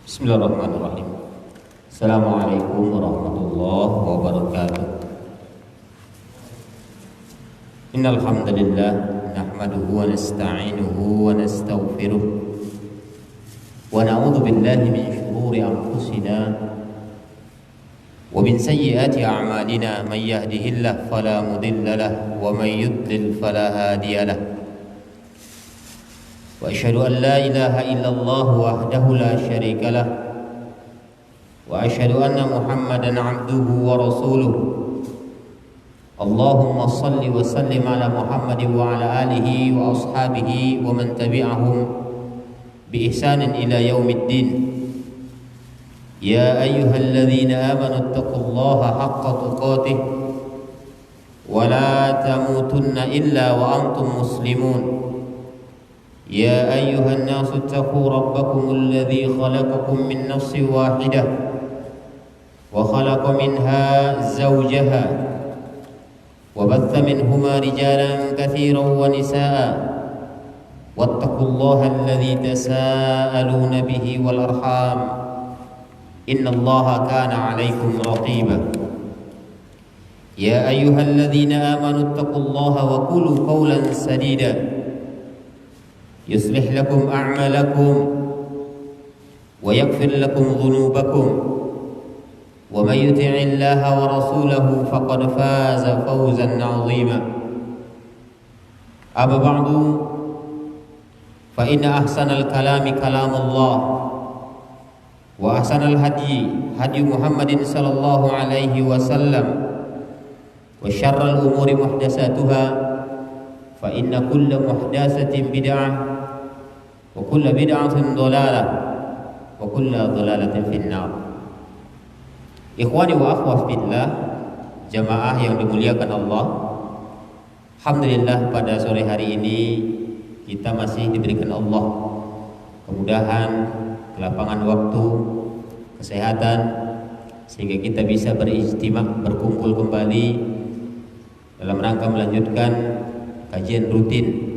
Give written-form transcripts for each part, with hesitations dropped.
Bismillahirrahmanirrahim. Assalamualaikum warahmatullahi wabarakatuh. Innal hamdalillah nahmaduhu wa nasta'inuhu wa nastaghfiruh wa na'udzu billahi min shururi anfusina wa min sayyiati a'malina man yahdihillahu fala mudilla lahu wa man yudlil fala hadiya lahu. Wa asyhadu an la ilaha illallah wahdahu la syarika lah wa asyhadu anna Muhammadan abduhu wa rasuluh. Allahumma salli wa sallim ala Muhammadin wa ala alihi wa ashabihi wa man tabi'ahum bi ihsanin ila yaumiddin. Ya ayyuhalladzina amanu taqullaha haqqa tuqatih wa la tamutunna illa wa antum muslimun. يا أيها الناس اتقوا ربكم الذي خلقكم من نفس واحدة وخلق منها زوجها وبث منهما رجالا كثيرا ونساء واتقوا الله الذي تساءلون به والأرحام إن الله كان عليكم رقيبا. يا أيها الذين آمنوا اتقوا الله وقولوا قولا سديدا يصلح لكم أعمالكم ويغفر لكم ذنوبكم ومن يطع الله ورسوله فقد فاز فوزا عظيما. أما بعد فإن أحسن الكلام كلام الله وأحسن الهدي هدي محمد صلى الله عليه وسلم وشر الأمور محدثاتها فإن كل محدثة بدعة وكل بدعة ضلالة وكل ضلالة في النار. Ikhwani wa akhwat fillah, jamaah yang dimuliakan Allah. Alhamdulillah pada sore hari ini kita masih diberikan Allah kemudahan, kelapangan waktu, kesehatan sehingga kita bisa berijtima, berkumpul kembali dalam rangka melanjutkan kajian rutin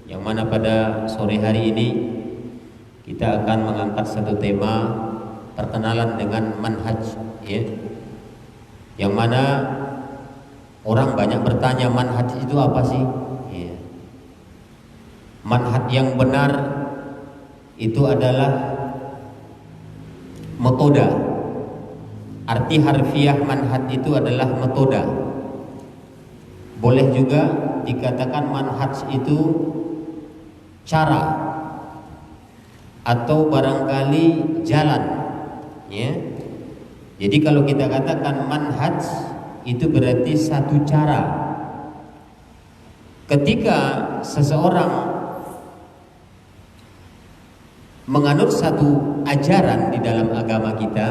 yang mana pada sore hari ini kita akan mengangkat satu tema perkenalan dengan manhaj, ya. Yang mana orang banyak bertanya manhaj itu apa sih? Ya. Manhaj yang benar itu adalah metoda. Arti harfiah manhaj itu adalah metoda. Boleh juga dikatakan manhaj itu cara atau barangkali jalan, ya. Jadi kalau kita katakan manhaj itu berarti satu cara. Ketika seseorang menganut satu ajaran di dalam agama kita,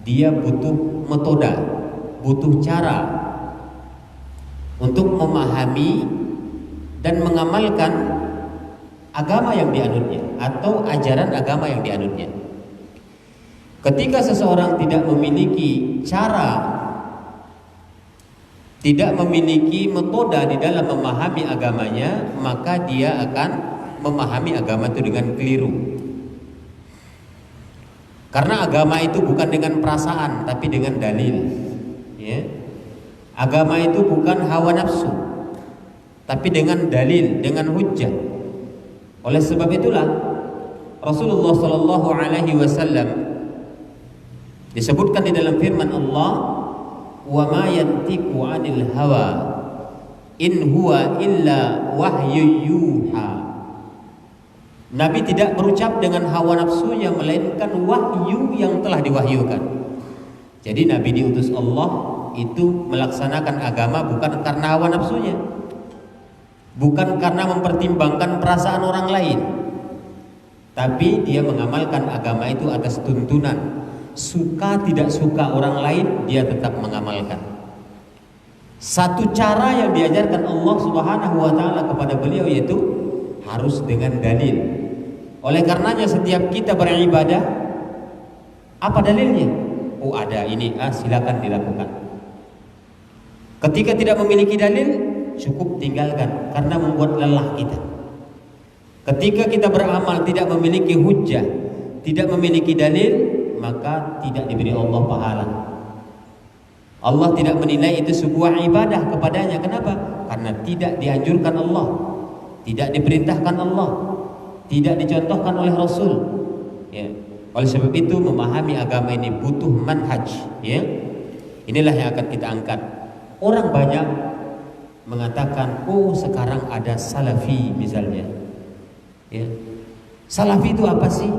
dia butuh metoda, butuh cara untuk memahami dan mengamalkan agama yang dianutnya atau ajaran agama yang dianutnya. Ketika seseorang tidak memiliki cara, tidak memiliki metode di dalam memahami agamanya, maka dia akan memahami agama itu dengan keliru. Karena agama itu bukan dengan perasaan, tapi dengan dalil, ya. Agama itu bukan hawa nafsu, tapi dengan dalil, dengan hujjah. Oleh sebab itulah Rasulullah sallallahu alaihi wasallam disebutkan di dalam firman Allah, "Wa ma yantiqu 'anil hawa in huwa illa wahyu yuha." Nabi tidak berucap dengan hawa nafsunya, melainkan wahyu yang telah diwahyukan. Jadi Nabi diutus Allah itu melaksanakan agama bukan karena hawa nafsunya, bukan karena mempertimbangkan perasaan orang lain, tapi dia mengamalkan agama itu atas tuntunan. Suka tidak suka orang lain, dia tetap mengamalkan. Satu cara yang diajarkan Allah Subhanahu wa taala kepada beliau yaitu harus dengan dalil. Oleh karenanya setiap kita beribadah, apa dalilnya? Oh, ada ini, silakan dilakukan. Ketika tidak memiliki dalil, cukup tinggalkan karena membuat lelah kita. Ketika kita beramal tidak memiliki hujjah, tidak memiliki dalil, maka tidak diberi Allah pahala. Allah tidak menilai itu sebuah ibadah kepadanya. Kenapa? Karena tidak dianjurkan Allah, tidak diperintahkan Allah, tidak dicontohkan oleh Rasul. Ya. Oleh sebab itu memahami agama ini butuh manhaj. Ya. Inilah yang akan kita angkat. Orang banyak mengatakan, oh sekarang ada salafi misalnya. Ya. Salafi itu apa sih?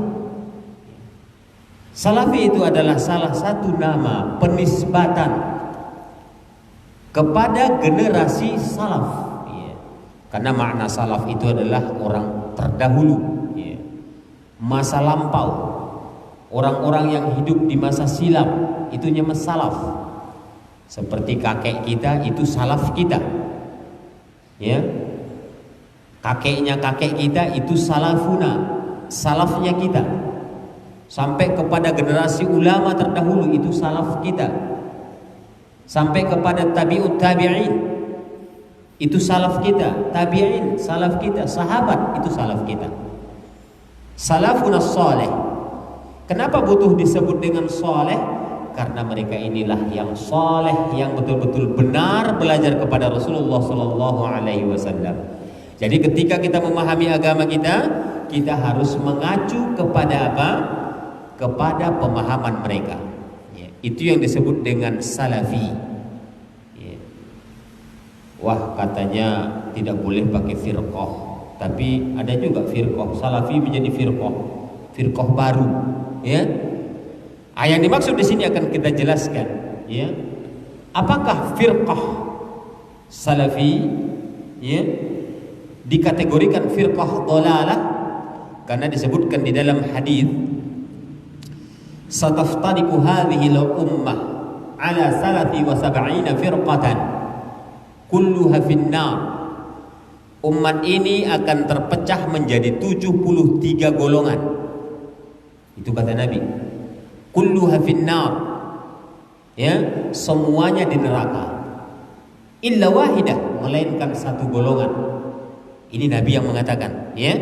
Salafi itu adalah salah satu nama penisbatan kepada generasi salaf, ya. Karena makna salaf itu adalah orang terdahulu, ya. Masa lampau, orang-orang yang hidup di masa silam, itunya salaf. Seperti kakek kita itu salaf kita, ya. Kakeknya kakek kita itu salafuna, salafnya kita. Sampai kepada generasi ulama terdahulu itu salaf kita. Sampai kepada tabi'ut tabi'in itu salaf kita, tabi'in salaf kita, sahabat itu salaf kita. Salafun as-salih. Kenapa butuh disebut dengan saleh? Karena mereka inilah yang saleh, yang betul-betul benar belajar kepada Rasulullah sallallahu alaihi wasallam. Jadi ketika kita memahami agama kita, kita harus mengacu kepada apa? Kepada pemahaman mereka. Itu yang disebut dengan salafi. Ya. Wah, katanya tidak boleh pakai firqah, tapi ada juga firqah. Salafi menjadi firqah baru. Ya. Yang dimaksud di sini akan kita jelaskan. Ya. Apakah firqah salafi, ya, dikategorikan firqah dhalalah? Karena disebutkan di dalam hadis, sataftariqu hadhihi al-ummah ala 73 firqatan kulluha finnar. Umat ini akan terpecah menjadi 73 golongan. Itu kata Nabi. Kulluha finnar. Ya, semuanya di neraka. Illa wahidah, melainkan satu golongan. Ini Nabi yang mengatakan, ya.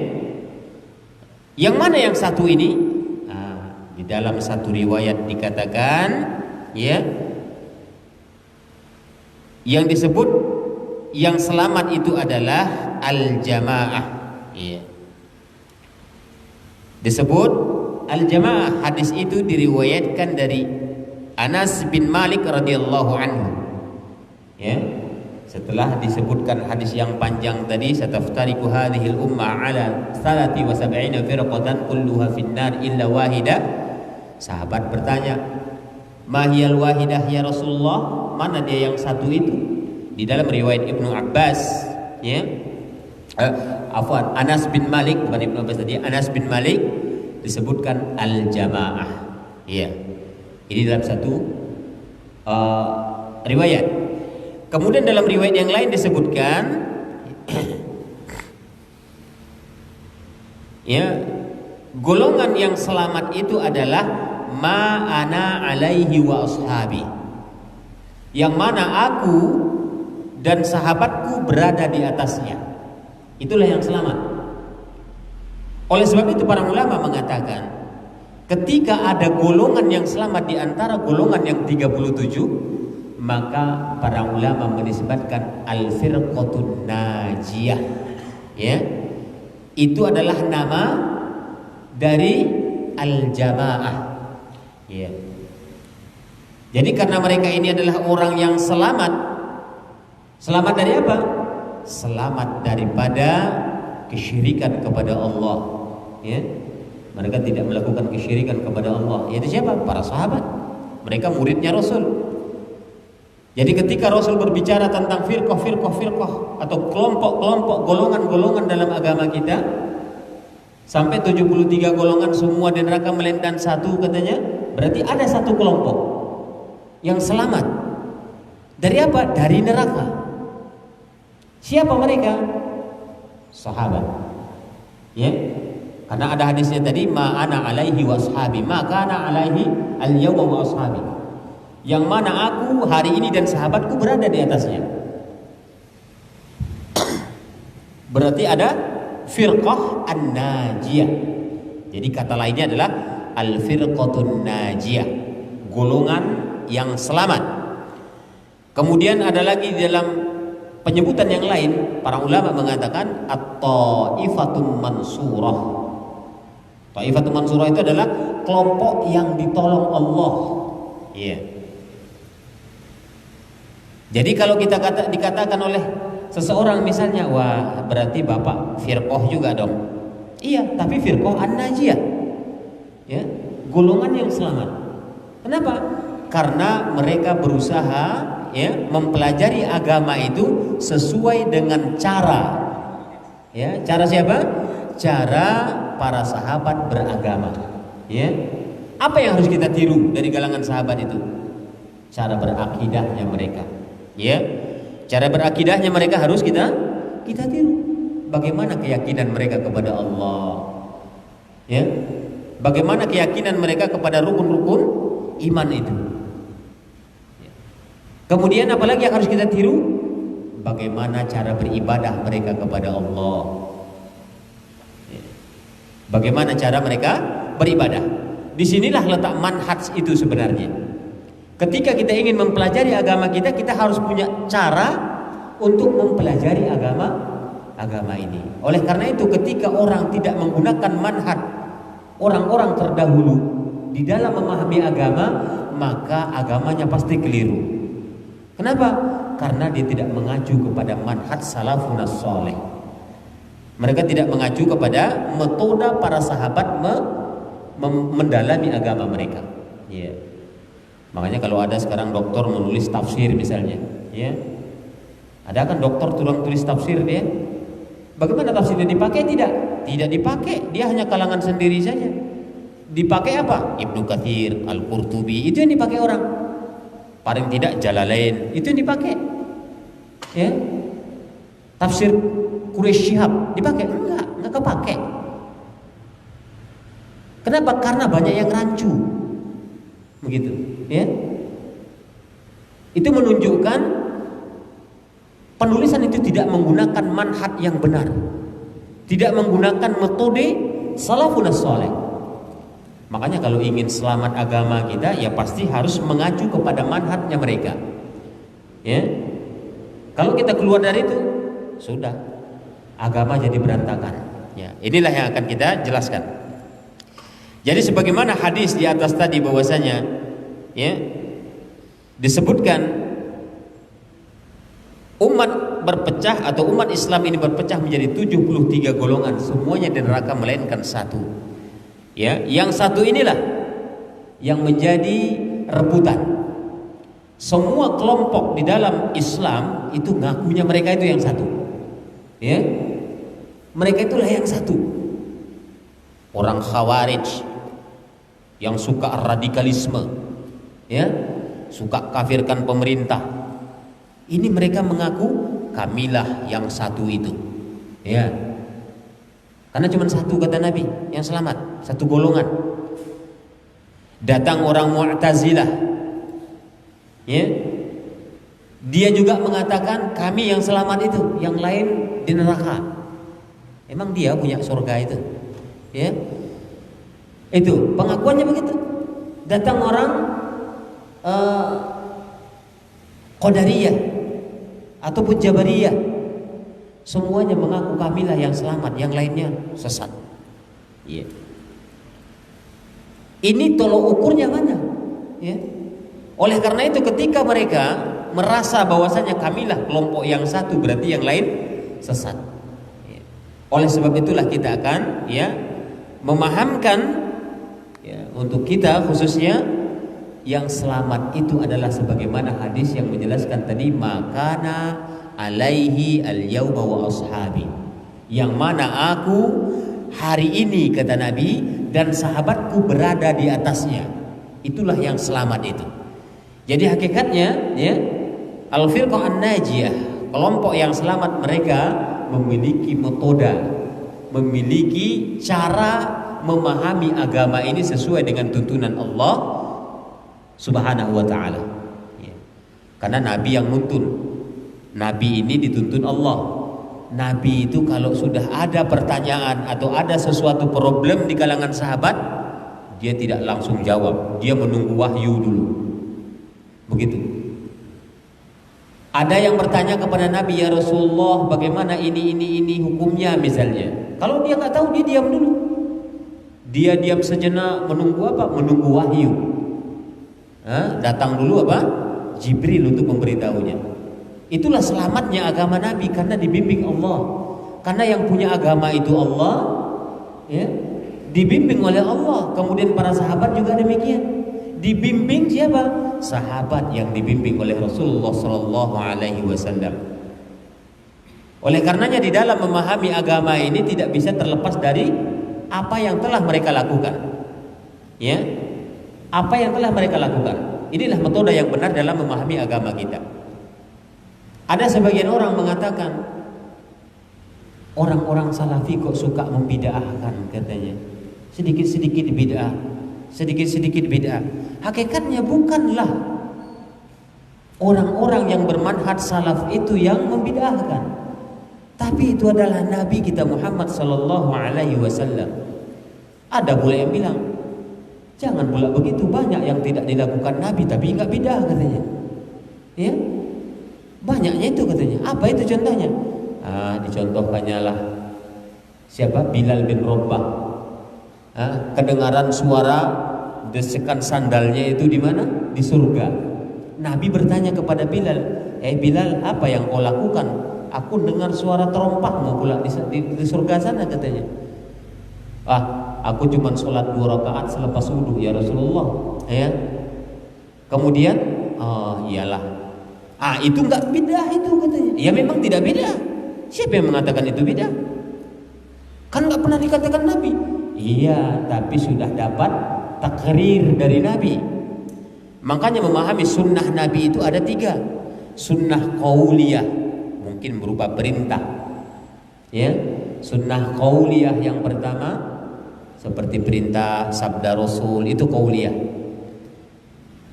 Yang mana yang satu ini? Di dalam satu riwayat dikatakan, ya, yang disebut yang selamat itu adalah al-jamaah, ya. Disebut al-jamaah. Hadis itu diriwayatkan dari Anas bin Malik radhiyallahu anhu, ya. Setelah disebutkan hadis yang panjang tadi, sataftariqu hadhil ummah ala 73 firqatan kulluha finnar illa wahidah. Sahabat bertanya, mahiyal wahidah ya Rasulullah, mana dia yang satu itu? Di dalam riwayat Ibnu Abbas, ya, Anas bin Malik, bukan Ibnu Abbas tadi, Anas bin Malik disebutkan al-jamaah, ya. Ini dalam satu riwayat. Kemudian dalam riwayat yang lain disebutkan, ya, golongan yang selamat itu adalah ma ana alaihi wa ashabi, yang mana aku dan sahabatku berada di atasnya. Itulah yang selamat. Oleh sebab itu para ulama mengatakan, ketika ada golongan yang selamat di antara golongan yang 37, maka para ulama menisbatkan al-firqatun najiyah, ya. Itu adalah nama dari al-jamaah, ya. Jadi karena mereka ini adalah orang yang selamat. Selamat dari apa? Selamat daripada kesyirikan kepada Allah, ya. Mereka tidak melakukan kesyirikan kepada Allah. Yaitu siapa? Para sahabat. Mereka muridnya Rasul. Jadi ketika Rasul berbicara tentang firqah atau kelompok-kelompok, golongan-golongan dalam agama kita, sampai 73 golongan semua di neraka melainkan satu katanya, berarti ada satu kelompok yang selamat. Dari apa? Dari neraka. Siapa mereka? Sahabat. Ya. Karena ada hadisnya tadi, ma ana alaihi wa ashabi, ma kana alaihi al-yawma wa ashabi. Yang mana aku hari ini dan sahabatku berada di atasnya. Berarti ada firqah an-najiyah. Jadi kata lainnya adalah al-firqatun najiyah, golongan yang selamat. Kemudian ada lagi dalam penyebutan yang lain, para ulama mengatakan at-taifatun mansurah. Taifatun mansurah itu adalah kelompok yang ditolong Allah. Iya. Jadi kalau kita dikatakan oleh seseorang misalnya, wah berarti bapak firqah juga dong. Iya, tapi firqah an-najiyah, ya, golongan yang selamat. Kenapa? Karena mereka berusaha, ya, mempelajari agama itu sesuai dengan cara, ya, cara siapa? Cara para sahabat beragama. Ya, apa yang harus kita tiru dari kalangan sahabat itu? Cara berakidahnya mereka. Ya, cara berakidahnya mereka harus kita tiru. Bagaimana keyakinan mereka kepada Allah? Ya, bagaimana keyakinan mereka kepada rukun-rukun iman itu? Ya. Kemudian apalagi yang harus kita tiru? Bagaimana cara beribadah mereka kepada Allah? Ya. Bagaimana cara mereka beribadah? Disinilah letak manhaj itu sebenarnya. Ketika kita ingin mempelajari agama kita, kita harus punya cara untuk mempelajari agama ini. Oleh karena itu, ketika orang tidak menggunakan manhaj orang-orang terdahulu di dalam memahami agama, maka agamanya pasti keliru. Kenapa? Karena dia tidak mengacu kepada manhaj salafun saleh. Mereka tidak mengacu kepada metode para sahabat mendalami agama mereka. Ya. Makanya kalau ada sekarang dokter menulis tafsir misalnya, ya, ada kan dokter tulis tafsir dia. Bagaimana tafsirnya dipakai? Tidak dipakai. Dia hanya kalangan sendiri saja. Dipakai apa? Ibnu Katsir, Al-Qurtubi, itu yang dipakai orang. Paling tidak Jalalain, itu yang dipakai. Ya. Tafsir Quraisy Shihab dipakai? Enggak kepakai. Kenapa? Karena banyak yang rancu. Begitu, ya. Itu menunjukkan penulisan itu tidak menggunakan manhaj yang benar, tidak menggunakan metode salafun saleh. Makanya kalau ingin selamat agama kita, ya pasti harus mengacu kepada manhajnya mereka. Ya, kalau kita keluar dari itu, sudah agama jadi berantakan. Ya, inilah yang akan kita jelaskan. Jadi sebagaimana hadis di atas tadi bahwasanya, ya, disebutkan umat berpecah atau umat Islam ini berpecah menjadi 73 golongan, semuanya di neraka melainkan satu. Ya, yang satu inilah yang menjadi rebutan. Semua kelompok di dalam Islam itu ngakunya mereka itu yang satu. Ya. Mereka itulah yang satu. Orang Khawarij yang suka radikalisme, ya, suka kafirkan pemerintah. Ini mereka mengaku kamilah yang satu itu, ya. Karena cuma satu kata Nabi yang selamat, satu golongan. Datang orang Mu'tazilah, ya, dia juga mengatakan kami yang selamat itu, yang lain di neraka. Emang dia punya surga itu, ya? Itu pengakuannya begitu. Datang orang Qadariyah ataupun Jabariyah, semuanya mengaku kamilah yang selamat, yang lainnya sesat. Ya. Ini tolok ukurnya mana? Ya. Oleh karena itu ketika mereka merasa bahwasanya kamilah kelompok yang satu, berarti yang lain sesat. Ya. Oleh sebab itulah kita akan, ya, memahamkan, ya, untuk kita khususnya yang selamat itu adalah sebagaimana hadis yang menjelaskan tadi, makana alaihi al-yauma wa ashabi, yang mana aku hari ini kata Nabi dan sahabatku berada di atasnya, itulah yang selamat itu. Jadi hakikatnya, ya, al-firqah an-najiyah, kelompok yang selamat, mereka memiliki metode, memiliki cara memahami agama ini sesuai dengan tuntunan Allah Subhanahu wa ta'ala, ya. Karena Nabi yang nuntun, Nabi ini dituntun Allah. Nabi itu kalau sudah ada pertanyaan atau ada sesuatu problem di kalangan sahabat, dia tidak langsung jawab, dia menunggu wahyu dulu. Begitu. Ada yang bertanya kepada Nabi, ya Rasulullah, bagaimana ini hukumnya misalnya. Kalau dia nggak tahu, dia diam dulu. Dia diam sejenak, menunggu apa? Menunggu wahyu. Datang dulu apa? Jibril untuk memberitahunya. Itulah selamatnya agama Nabi, karena dibimbing Allah. Karena yang punya agama itu Allah, ya, dibimbing oleh Allah. Kemudian para sahabat juga demikian. Dibimbing siapa? Sahabat yang dibimbing oleh Rasulullah Sallallahu Alaihi Wasallam. Oleh karenanya di dalam memahami agama ini tidak bisa terlepas dari apa yang telah mereka lakukan. Ya, apa yang telah mereka lakukan. Inilah metode yang benar dalam memahami agama kita. Ada sebagian orang mengatakan, orang-orang salafi kok suka membid'ahkan katanya. Sedikit-sedikit bid'ah, sedikit-sedikit bid'ah. Hakikatnya bukanlah orang-orang yang bermanhaj salaf itu yang membid'ahkan, tapi itu adalah Nabi kita Muhammad sallallahu alaihi wasallam. Ada pula yang bilang, jangan pula begitu, banyak yang tidak dilakukan Nabi tapi enggak bid'ah katanya. Ya? Banyaknya itu katanya. Apa itu contohnya? Dicontohkannya lah siapa? Bilal bin Rabah. Kedengaran suara desekan sandalnya itu di mana? Di surga. Nabi bertanya kepada Bilal, Bilal, apa yang kau lakukan? Aku dengar suara terompahmu pula di surga sana katanya. Aku cuma sholat 2 rakaat selepas wudu ya Rasulullah. Ya. Kemudian, iyalah. Itu enggak bid'ah itu katanya. Ya memang tidak bid'ah. Siapa yang mengatakan itu bid'ah? Kan enggak pernah dikatakan Nabi. Iya, tapi sudah dapat takrir dari Nabi. Makanya memahami sunnah Nabi itu ada 3. Sunnah qauliyah, mungkin berupa perintah. Ya, sunnah qauliyah yang pertama seperti perintah sabda Rasul, itu qauliyah.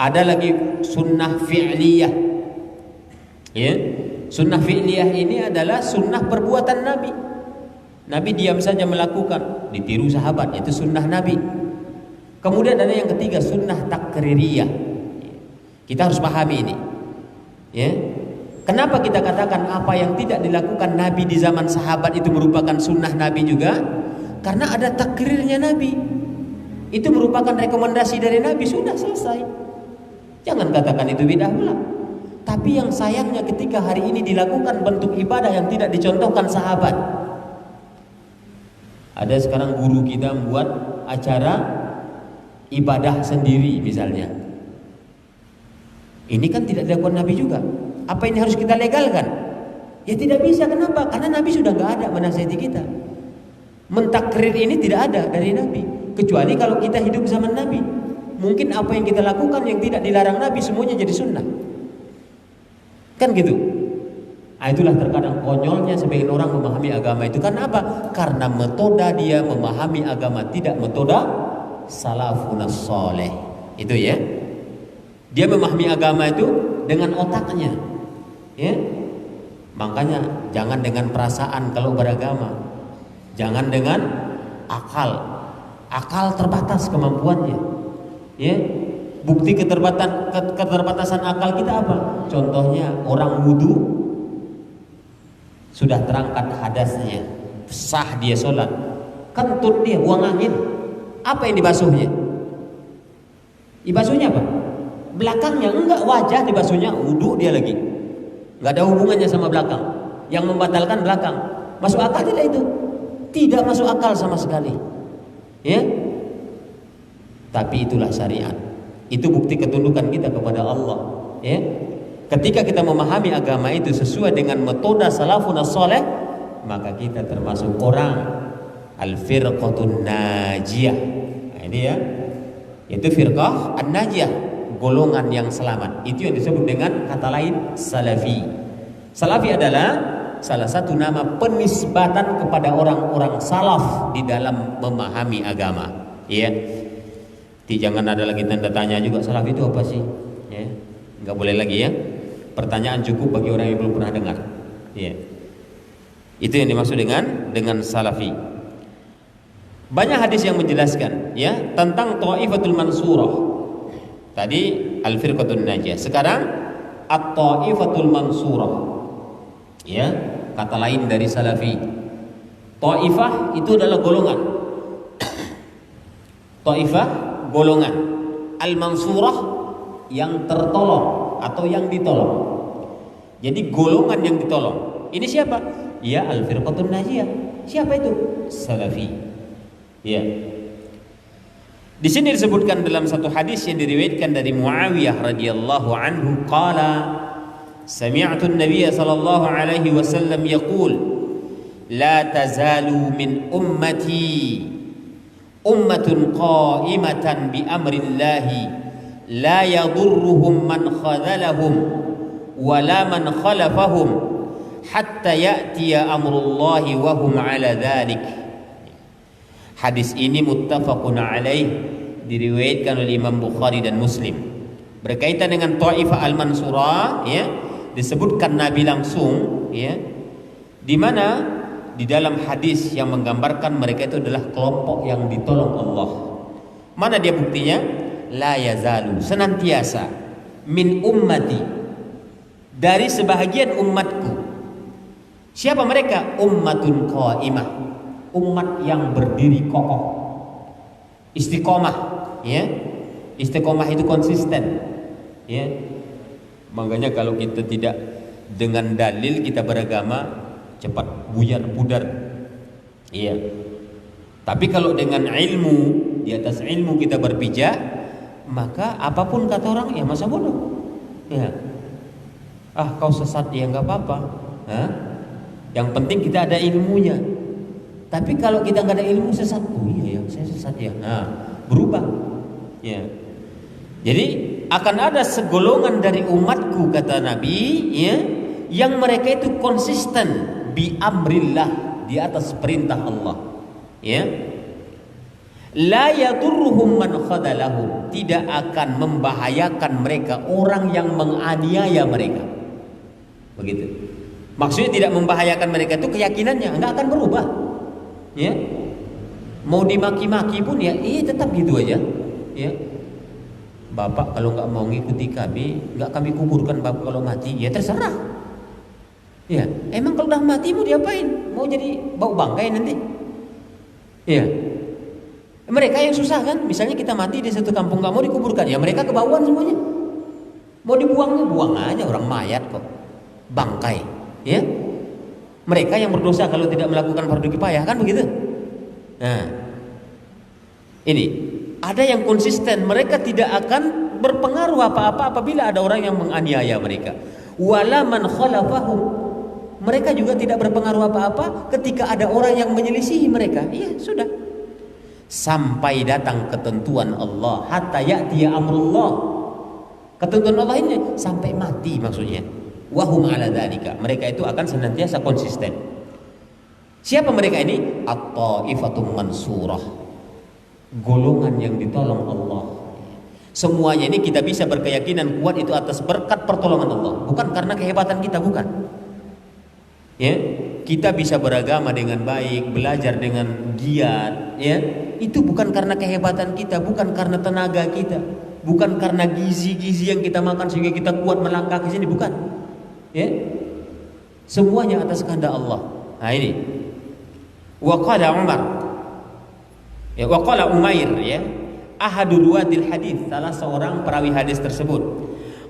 Ada lagi sunnah fi'liyah. Ya, sunnah fi'liyah ini adalah sunnah perbuatan Nabi. Nabi diam saja melakukan, ditiru sahabat, itu sunnah Nabi. Kemudian ada yang ketiga, sunnah takririyah. Kita harus pahami ini. Ya. Kenapa kita katakan apa yang tidak dilakukan Nabi di zaman sahabat itu merupakan sunnah Nabi juga? Karena ada takrirnya Nabi. Itu merupakan rekomendasi dari Nabi, sudah selesai. Jangan katakan itu bid'ah pula. Tapi yang sayangnya ketika hari ini dilakukan bentuk ibadah yang tidak dicontohkan sahabat. Ada sekarang guru kita membuat acara ibadah sendiri misalnya. Ini kan tidak dilakukan Nabi juga. Apa ini harus kita legalkan? Ya tidak bisa. Kenapa? Karena Nabi sudah nggak ada menasihati kita. Mentakrir ini tidak ada dari Nabi. Kecuali kalau kita hidup zaman Nabi. Mungkin apa yang kita lakukan yang tidak dilarang Nabi semuanya jadi sunnah. Kan gitu. Itulah terkadang konyolnya sebagian orang memahami agama itu. Karena apa? Karena metode dia memahami agama tidak metode salafun saleh. Itu ya. Dia memahami agama itu dengan otaknya. Ya. Makanya jangan dengan perasaan kalau beragama. Jangan dengan akal. Akal terbatas kemampuannya. Ya. Bukti keterbatasan akal kita apa? Contohnya orang wudu sudah terangkat hadasnya, sah dia sholat, kentut dia buang angin. Apa yang dibasuhnya? Dibasuhnya apa? Belakangnya, enggak, wajah dibasuhnya, wudu dia lagi. Enggak ada hubungannya sama belakang. Yang membatalkan belakang. Masuk akal tidak itu? Tidak masuk akal sama sekali. Ya? Tapi itulah syariat. Itu bukti ketundukan kita kepada Allah. Ya? Ketika kita memahami agama itu sesuai dengan metode salafun saleh, maka kita termasuk orang al-firqatun najiyah. Nah, ini ya. Itu firqah an-najiyah, golongan yang selamat. Itu yang disebut dengan kata lain salafi. Salafi adalah salah satu nama penisbatan kepada orang-orang salaf di dalam memahami agama. Ya. Jangan ada lagi tanda tanya juga, salaf itu apa sih? Ya. Enggak boleh lagi ya. Pertanyaan cukup bagi orang yang belum pernah dengar. Ya. Itu yang dimaksud dengan salafi. Banyak hadis yang menjelaskan ya tentang Thaifatul Mansurah. Tadi Al-Firqatun Najiyah, sekarang At-Thaifatul Mansurah. Ya, kata lain dari Salafi. Thaifah itu adalah golongan. Thaifah golongan. Al-Mansurah yang tertolong atau yang ditolong. Jadi golongan yang ditolong. Ini siapa? Ya, Al-Firqatun Najiyah. Siapa itu? Salafi. Ya. Di sini disebutkan dalam satu hadis yang diriwayatkan dari Muawiyah radhiyallahu anhu, qala sami'tu an-nabiy sallallahu alaihi wasallam yaqul la tazalu min ummati ummatun qa'imatan bi amrillahi la yadurruhum man khadhalahum wa la man khalafahum hatta ya'tiya amrullahi wa hum ala dhalik. Hadis ini muttafaqun alaih, diriwayatkan oleh Imam Bukhari dan Muslim. Berkaitan dengan Thaifah Al-Mansurah, ya, disebutkan Nabi langsung, ya, di mana di dalam hadis yang menggambarkan mereka itu adalah kelompok yang ditolong Allah. Mana dia buktinya? La yazalu, senantiasa, min ummati, dari sebahagian umatku. Siapa mereka? Ummatun qa'imah, umat yang berdiri kokoh, istiqomah, ya. Istiqomah itu konsisten, ya. Makanya kalau kita tidak dengan dalil kita beragama, cepat buyar pudar, iya. Tapi kalau dengan ilmu, di atas ilmu kita berpijak, maka apapun kata orang, ya masa bodoh, ya. Ah, kau sesat, ya nggak apa-apa. Yang penting kita ada ilmunya. Tapi kalau kita nggak ada ilmu, sesat, oh iya ya, saya sesat ya. Nah, berubah. Ya. Jadi akan ada segolongan dari umatku, kata Nabi, ya, yang mereka itu konsisten bi amrillah, di atas perintah Allah. Ya. La yadurruhum man khadalahum, tidak akan membahayakan mereka orang yang menganiaya mereka. Begitu. Maksudnya tidak membahayakan mereka itu keyakinannya nggak akan berubah. Ya, mau dimaki-maki pun ya, tetap gitu aja. Ya, bapak kalau nggak mau ngikuti kami, nggak kami kuburkan bapak kalau mati, ya terserah. Ya, emang kalau udah mati mau diapain? Mau jadi bau bangkai nanti? Ya, mereka yang susah kan. Misalnya kita mati di satu kampung nggak mau dikuburkan, ya mereka kebauan semuanya. Mau dibuangnya buang aja, orang mayat kok, bangkai. Ya. Mereka yang berdosa kalau tidak melakukan fardu kifayah, kan begitu? Nah, ini ada yang konsisten, mereka tidak akan berpengaruh apa-apa apabila ada orang yang menganiaya mereka. Wala man khalafahum, mereka juga tidak berpengaruh apa-apa ketika ada orang yang menyelisihi mereka. Iya, sudah. Sampai datang ketentuan Allah, hatta ya'tiya amrullah. Ketentuan Allah ini sampai mati maksudnya. Wahum ala dzalika, mereka itu akan senantiasa konsisten. Siapa mereka ini? At-Thaifatul Mansurah, golongan yang ditolong Allah. Semuanya ini kita bisa berkeyakinan kuat itu atas berkat pertolongan Allah, bukan karena kehebatan kita, bukan. Ya, kita bisa beragama dengan baik, belajar dengan giat, ya. Itu bukan karena kehebatan kita, bukan karena tenaga kita, bukan karena gizi-gizi yang kita makan sehingga kita kuat melangkah ke sini, bukan. Ya, semuanya atas kehendak Allah. Nah ini, waqala Umar, ya, waqala Umair, ya, ahadu ruwatil hadis, salah seorang perawi hadis tersebut.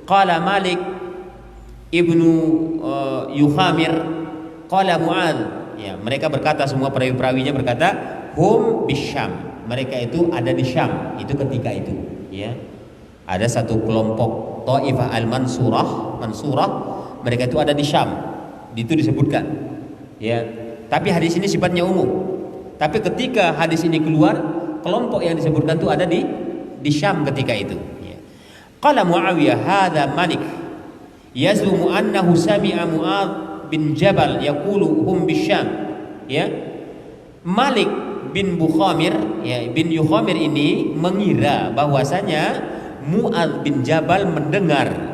Qala Malik ibnu Yukhamir, qala Mu'adz, ya, mereka berkata, semua perawi-perawinya berkata, hum bisyam, mereka itu ada di Syam, itu ketika itu, ya. Ada satu kelompok Thaifah Al-Mansurah, mereka itu ada di Syam, itu disebutkan, ya. Tapi hadis ini sifatnya umum. Tapi ketika hadis ini keluar, kelompok yang disebutkan itu ada di Syam ketika itu. Ya. Qala Muawiyah, hadza Malik yazlumu annahu sami'a Mu'adz bin Jabal yaqulu hum bisyam. Ya. Malik bin Bukhamir, ya, bin Yukhamir ini mengira bahwasanya Mu'adz bin Jabal mendengar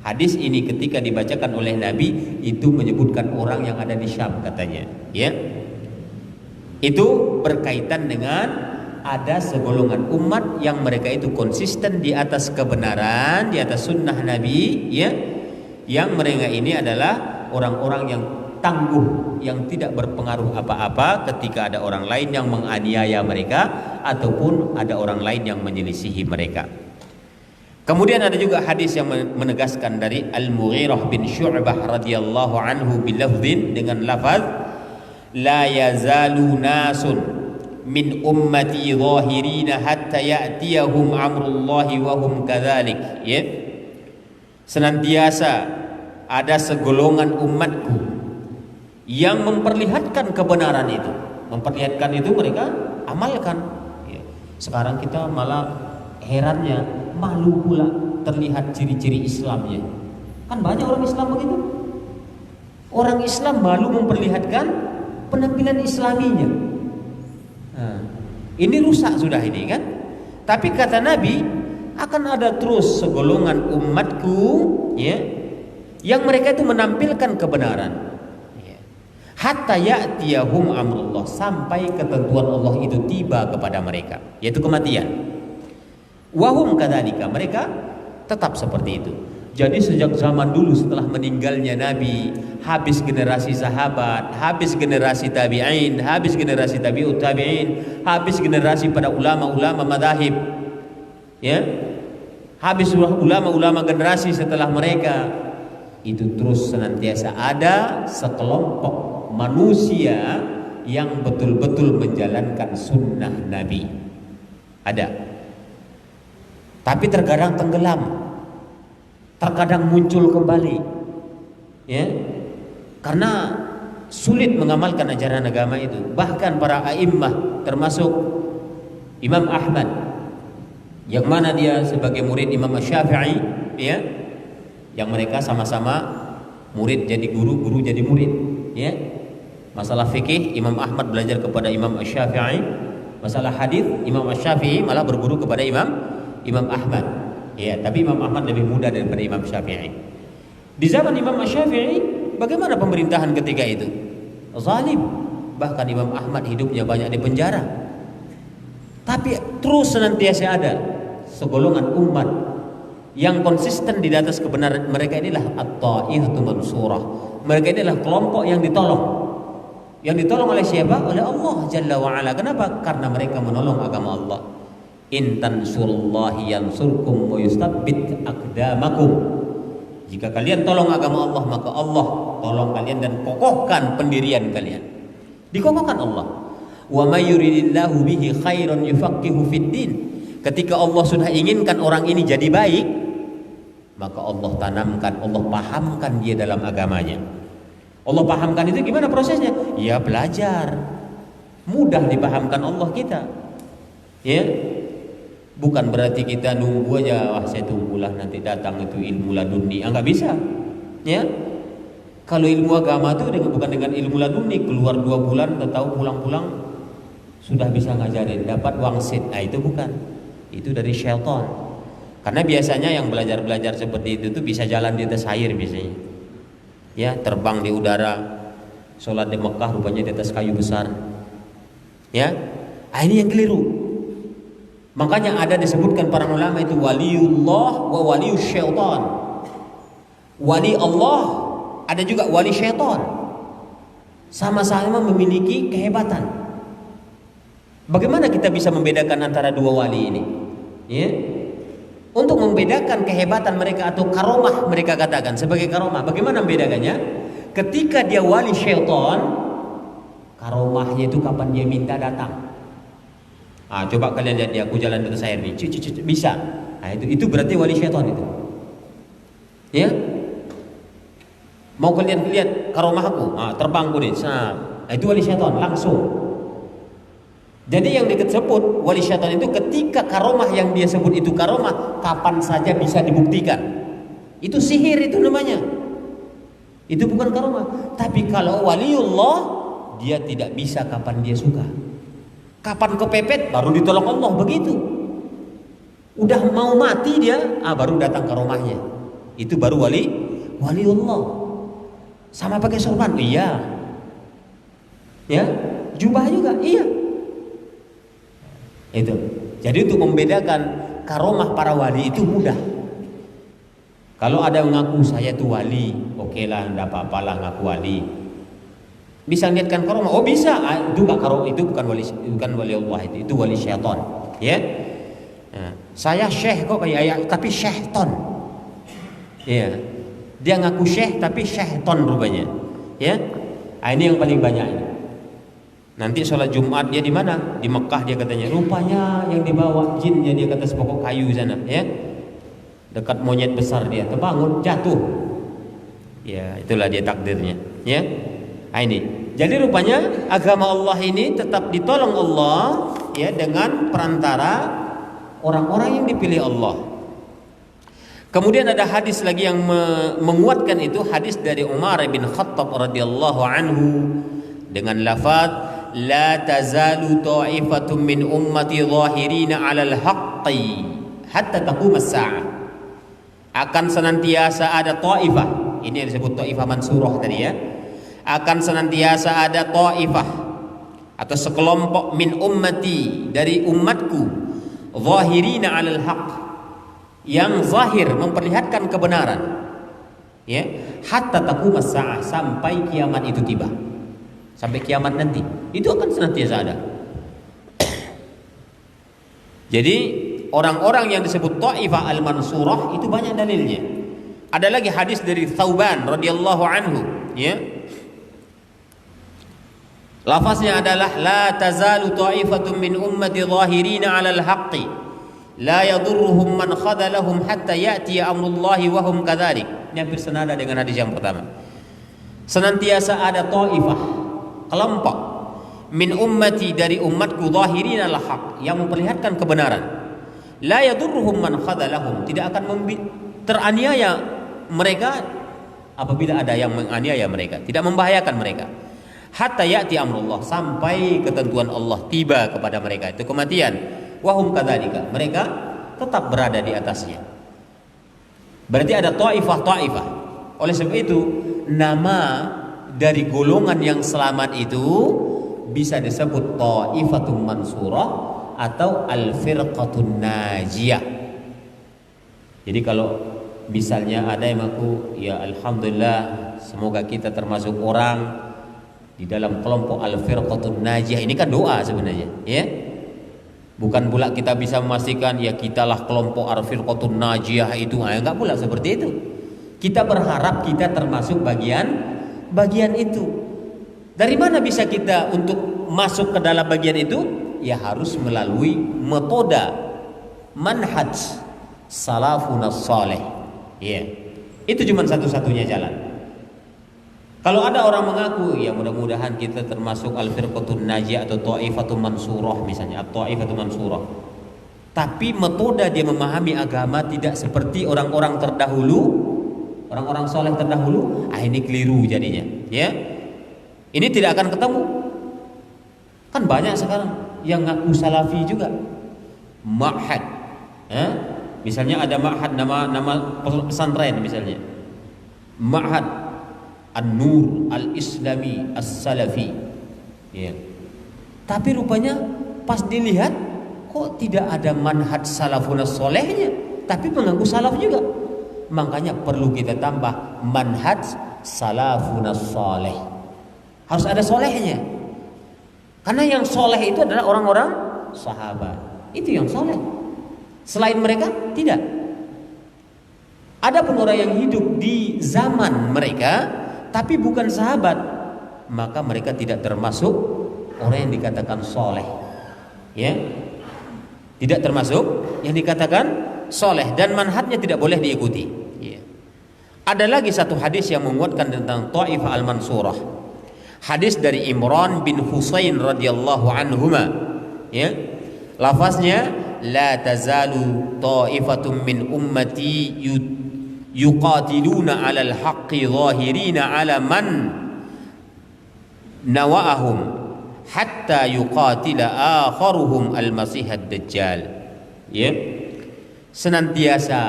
hadis ini ketika dibacakan oleh Nabi, itu menyebutkan orang yang ada di Syam katanya, ya. Itu berkaitan dengan ada segolongan umat yang mereka itu konsisten di atas kebenaran, di atas sunnah Nabi, ya, yang mereka ini adalah orang-orang yang tangguh, yang tidak berpengaruh apa-apa ketika ada orang lain yang menganiaya mereka ataupun ada orang lain yang menyelisihi mereka. Kemudian ada juga hadis yang menegaskan dari Al-Mughirah bin Syu'bah radhiyallahu anhu bilafdhin, dengan lafaz la yazalu nasun min ummati zahirina hatta ya'tiyahum amrullahi wa hum kadzalik, ya. Senantiasa ada segolongan umatku yang memperlihatkan kebenaran itu. Memperlihatkan itu mereka amalkan, ya. Sekarang kita malah herannya, malu pula terlihat ciri-ciri Islamnya. Kan banyak orang Islam begitu. Orang Islam malu memperlihatkan penampilan Islaminya. Nah, ini rusak sudah ini kan. Tapi kata Nabi, akan ada terus segolongan umatku, ya, yang mereka itu menampilkan kebenaran, ya. Hatta ya'tiyahum amrullah, sampai ketentuan Allah itu tiba kepada mereka, yaitu kematian. Wahum kadzalika, mereka tetap seperti itu. Jadi sejak zaman dulu setelah meninggalnya Nabi, habis generasi sahabat, habis generasi tabi'in, habis generasi tabi'ut tabi'in, habis generasi pada ulama-ulama madzhab, ya, habis ulama-ulama generasi setelah mereka, itu terus senantiasa ada sekelompok manusia yang betul-betul menjalankan sunnah Nabi. Ada. Tapi terkadang tenggelam, terkadang muncul kembali, ya, karena sulit mengamalkan ajaran agama itu. Bahkan para a'immah, termasuk Imam Ahmad, yang mana dia sebagai murid Imam Syafi'i, ya, yang mereka sama-sama murid jadi guru, guru jadi murid, ya. Masalah fikih Imam Ahmad belajar kepada Imam Syafi'i, masalah hadis Imam Syafi'i malah berguru kepada Imam Ahmad, ya, tapi Imam Ahmad lebih muda daripada Imam Syafi'i. Di zaman Imam Syafi'i, bagaimana pemerintahan ketika itu? Zalim. Bahkan Imam Ahmad hidupnya banyak di penjara. Tapi terus senantiasa ada segolongan umat yang konsisten di atas kebenaran. Mereka inilah at-ta'ifatu mansurah. Mereka inilah kelompok yang ditolong. Yang ditolong oleh siapa? Oleh Allah Jalla wa Ala. Kenapa? Karena mereka menolong agama Allah. In tansurullahi yansurkum wa yustabbit aqdamakum. Jika kalian tolong agama Allah, maka Allah tolong kalian dan kokohkan pendirian kalian. Dikokohkan Allah. Wa may yuridillahu bihi khairan yufaqihu fid din. Ketika Allah sudah inginkan orang ini jadi baik, maka Allah tanamkan, Allah pahamkan dia dalam agamanya. Allah pahamkan itu gimana prosesnya? Ya belajar. Mudah dipahamkan Allah kita. Ya. Bukan berarti kita nunggu aja, wah saya tunggulah nanti datang itu ilmu laduni. Enggak bisa. Ya. Kalau ilmu agama itu bukan dengan ilmu laduni, keluar 2 bulan atau pulang-pulang sudah bisa ngajarin, dapat wangsit. Nah, itu bukan. Itu dari syaitan. Karena biasanya yang belajar-belajar seperti itu tuh bisa jalan di atas air biasanya. Ya, terbang di udara. Sholat di Mekah rupanya di atas kayu besar. Ya. Ah, ini yang keliru. Makanya ada disebutkan para ulama itu waliullah wa waliyus syaitan. Wali Allah, ada juga wali syaitan. Sama-sama memiliki kehebatan. Bagaimana kita bisa membedakan antara dua wali ini? Ya. Untuk membedakan kehebatan mereka atau karomah, mereka katakan sebagai karomah. Bagaimana membedakannya? Ketika dia wali syaitan, karomahnya itu kapan dia minta datang. Coba kalian lihat dia, aku jalan di atas air nih, bisa. Nah, itu berarti wali syaitan itu. Ya. Mau kalian lihat karomahku, terbangku nih. Nah, itu wali syaitan langsung. Jadi yang disebut wali syaitan itu ketika karomah yang dia sebut itu karomah, kapan saja bisa dibuktikan. Itu sihir itu namanya. Itu bukan karomah. Tapi kalau waliullah, dia tidak bisa kapan dia suka. Kapan kepepet baru ditolong Allah, begitu. Udah mau mati dia, baru datang ke rumahnya. Itu baru waliullah. Sama pakai sorban, iya. Ya. jubah juga, iya. Itu. Jadi untuk membedakan karomah para wali itu mudah. Kalau ada yang ngaku saya itu wali, oke lah, enggak apa-apalah ngaku wali. Bisa lihatkan karomah, oh bisa. Itu enggak karomah, itu bukan wali Allah, itu wali syaitan, ya. Nah, saya syekh kok kayak ayat, tapi syaitan. Ya. Dia ngaku syekh tapi syaitan rupanya. Ya. Nah, ini yang paling banyak ini. Nanti sholat Jumat dia di mana? Di Mekah dia katanya. Rupanya yang dibawa jinnya dia ke atas pokok kayu sana, ya. Dekat monyet besar dia, terbangun, jatuh. Ya, itulah dia takdirnya, ya. Nah, ini. Jadi rupanya agama Allah ini tetap ditolong Allah, ya, dengan perantara orang-orang yang dipilih Allah. Kemudian ada hadis lagi yang menguatkan itu, hadis dari Umar bin Khattab radhiyallahu anhu dengan lafaz la tazalu ta'ifatun min ummati zahirina 'alal haqqi hatta taqum as-sa'ah. Akan senantiasa ada ta'ifah. Ini yang disebut ta'ifah mansurah tadi, ya. Akan senantiasa ada ta'ifah atau sekelompok min ummati, dari umatku, zahirina 'alal haqq, yang zahir memperlihatkan kebenaran, ya, hatta taqum as-sa'ah, sampai kiamat itu tiba. Sampai kiamat nanti itu akan senantiasa ada. Jadi orang-orang yang disebut Ta'ifah al-Mansurah itu banyak dalilnya. Ada lagi hadis dari Thauban radhiyallahu anhu, ya. Lafaznya adalah la tazalu ta'ifatun min ummati zahirina 'alal haqqi la yadurruhum man khadalahum hatta ya'ti amrullahi wa hum kadzalik. Ini hampir senada dengan hadis yang pertama. Senantiasa ada ta'ifah, kelompok, min ummati, dari umatku, zahirina al haq, yang memperlihatkan kebenaran, la yadurruhum man khadalahum, tidak akan teraniaya mereka apabila ada yang menganiaya mereka, tidak membahayakan mereka, hatta ya'ti amrullah, sampai ketentuan Allah tiba kepada mereka, itu kematian, wahum kadzalika, mereka tetap berada di atasnya. Berarti ada ta'ifah. Oleh sebab itu nama dari golongan yang selamat itu bisa disebut ta'ifatun mansurah atau al-firqatun najiyah. Jadi kalau misalnya ada yang mengaku, ya alhamdulillah, semoga kita termasuk orang di dalam kelompok al-firqatun najiyah, ini kan doa sebenarnya, ya. Bukan pula kita bisa memastikan ya kitalah kelompok al-firqatun najiyah itu, enggak pula seperti itu. Kita berharap kita termasuk bagian itu. Dari mana bisa kita untuk masuk ke dalam bagian itu? Ya harus melalui metode manhaj salafus saleh. Ya. Itu cuma satu-satunya jalan. Kalau ada orang mengaku, ya mudah-mudahan kita termasuk al-firqatun najiyah atau ta'ifatun mansurah misalnya, atau ta'ifatun mansurah. Tapi metode dia memahami agama tidak seperti orang-orang terdahulu, orang-orang soleh terdahulu, ini keliru jadinya, ya. Ini tidak akan ketemu. Kan banyak sekarang yang ngaku salafi juga. Ma'had, misalnya ada ma'had, nama pesantren misalnya, Ma'had An-Nur Al-Islami As-Salafi, ya. Tapi rupanya pas dilihat kok tidak ada manhaj salafun solehnya, tapi mengaku salaf juga. Makanya perlu kita tambah manhaj salafun soleh. Harus ada solehnya. Karena yang soleh itu adalah orang-orang sahabat. Itu yang soleh. Selain mereka tidak. Adapun orang yang hidup di zaman mereka tapi bukan sahabat, maka mereka tidak termasuk orang yang dikatakan soleh, ya. Tidak termasuk yang dikatakan soleh, dan manhajnya tidak boleh diikuti, ya. Ada lagi satu hadis yang menguatkan tentang Ta'ifah al-Mansurah. Hadis dari Imran bin Husain radhiyallahu anhuma, ya. Lafaznya la tazalu ta'ifatun min ummati yuqatiluna 'alal haqqi zahirina 'ala man nawa'ahum hatta yuqatila akharuhum al-masih ad-dajjal, ya. Senantiasa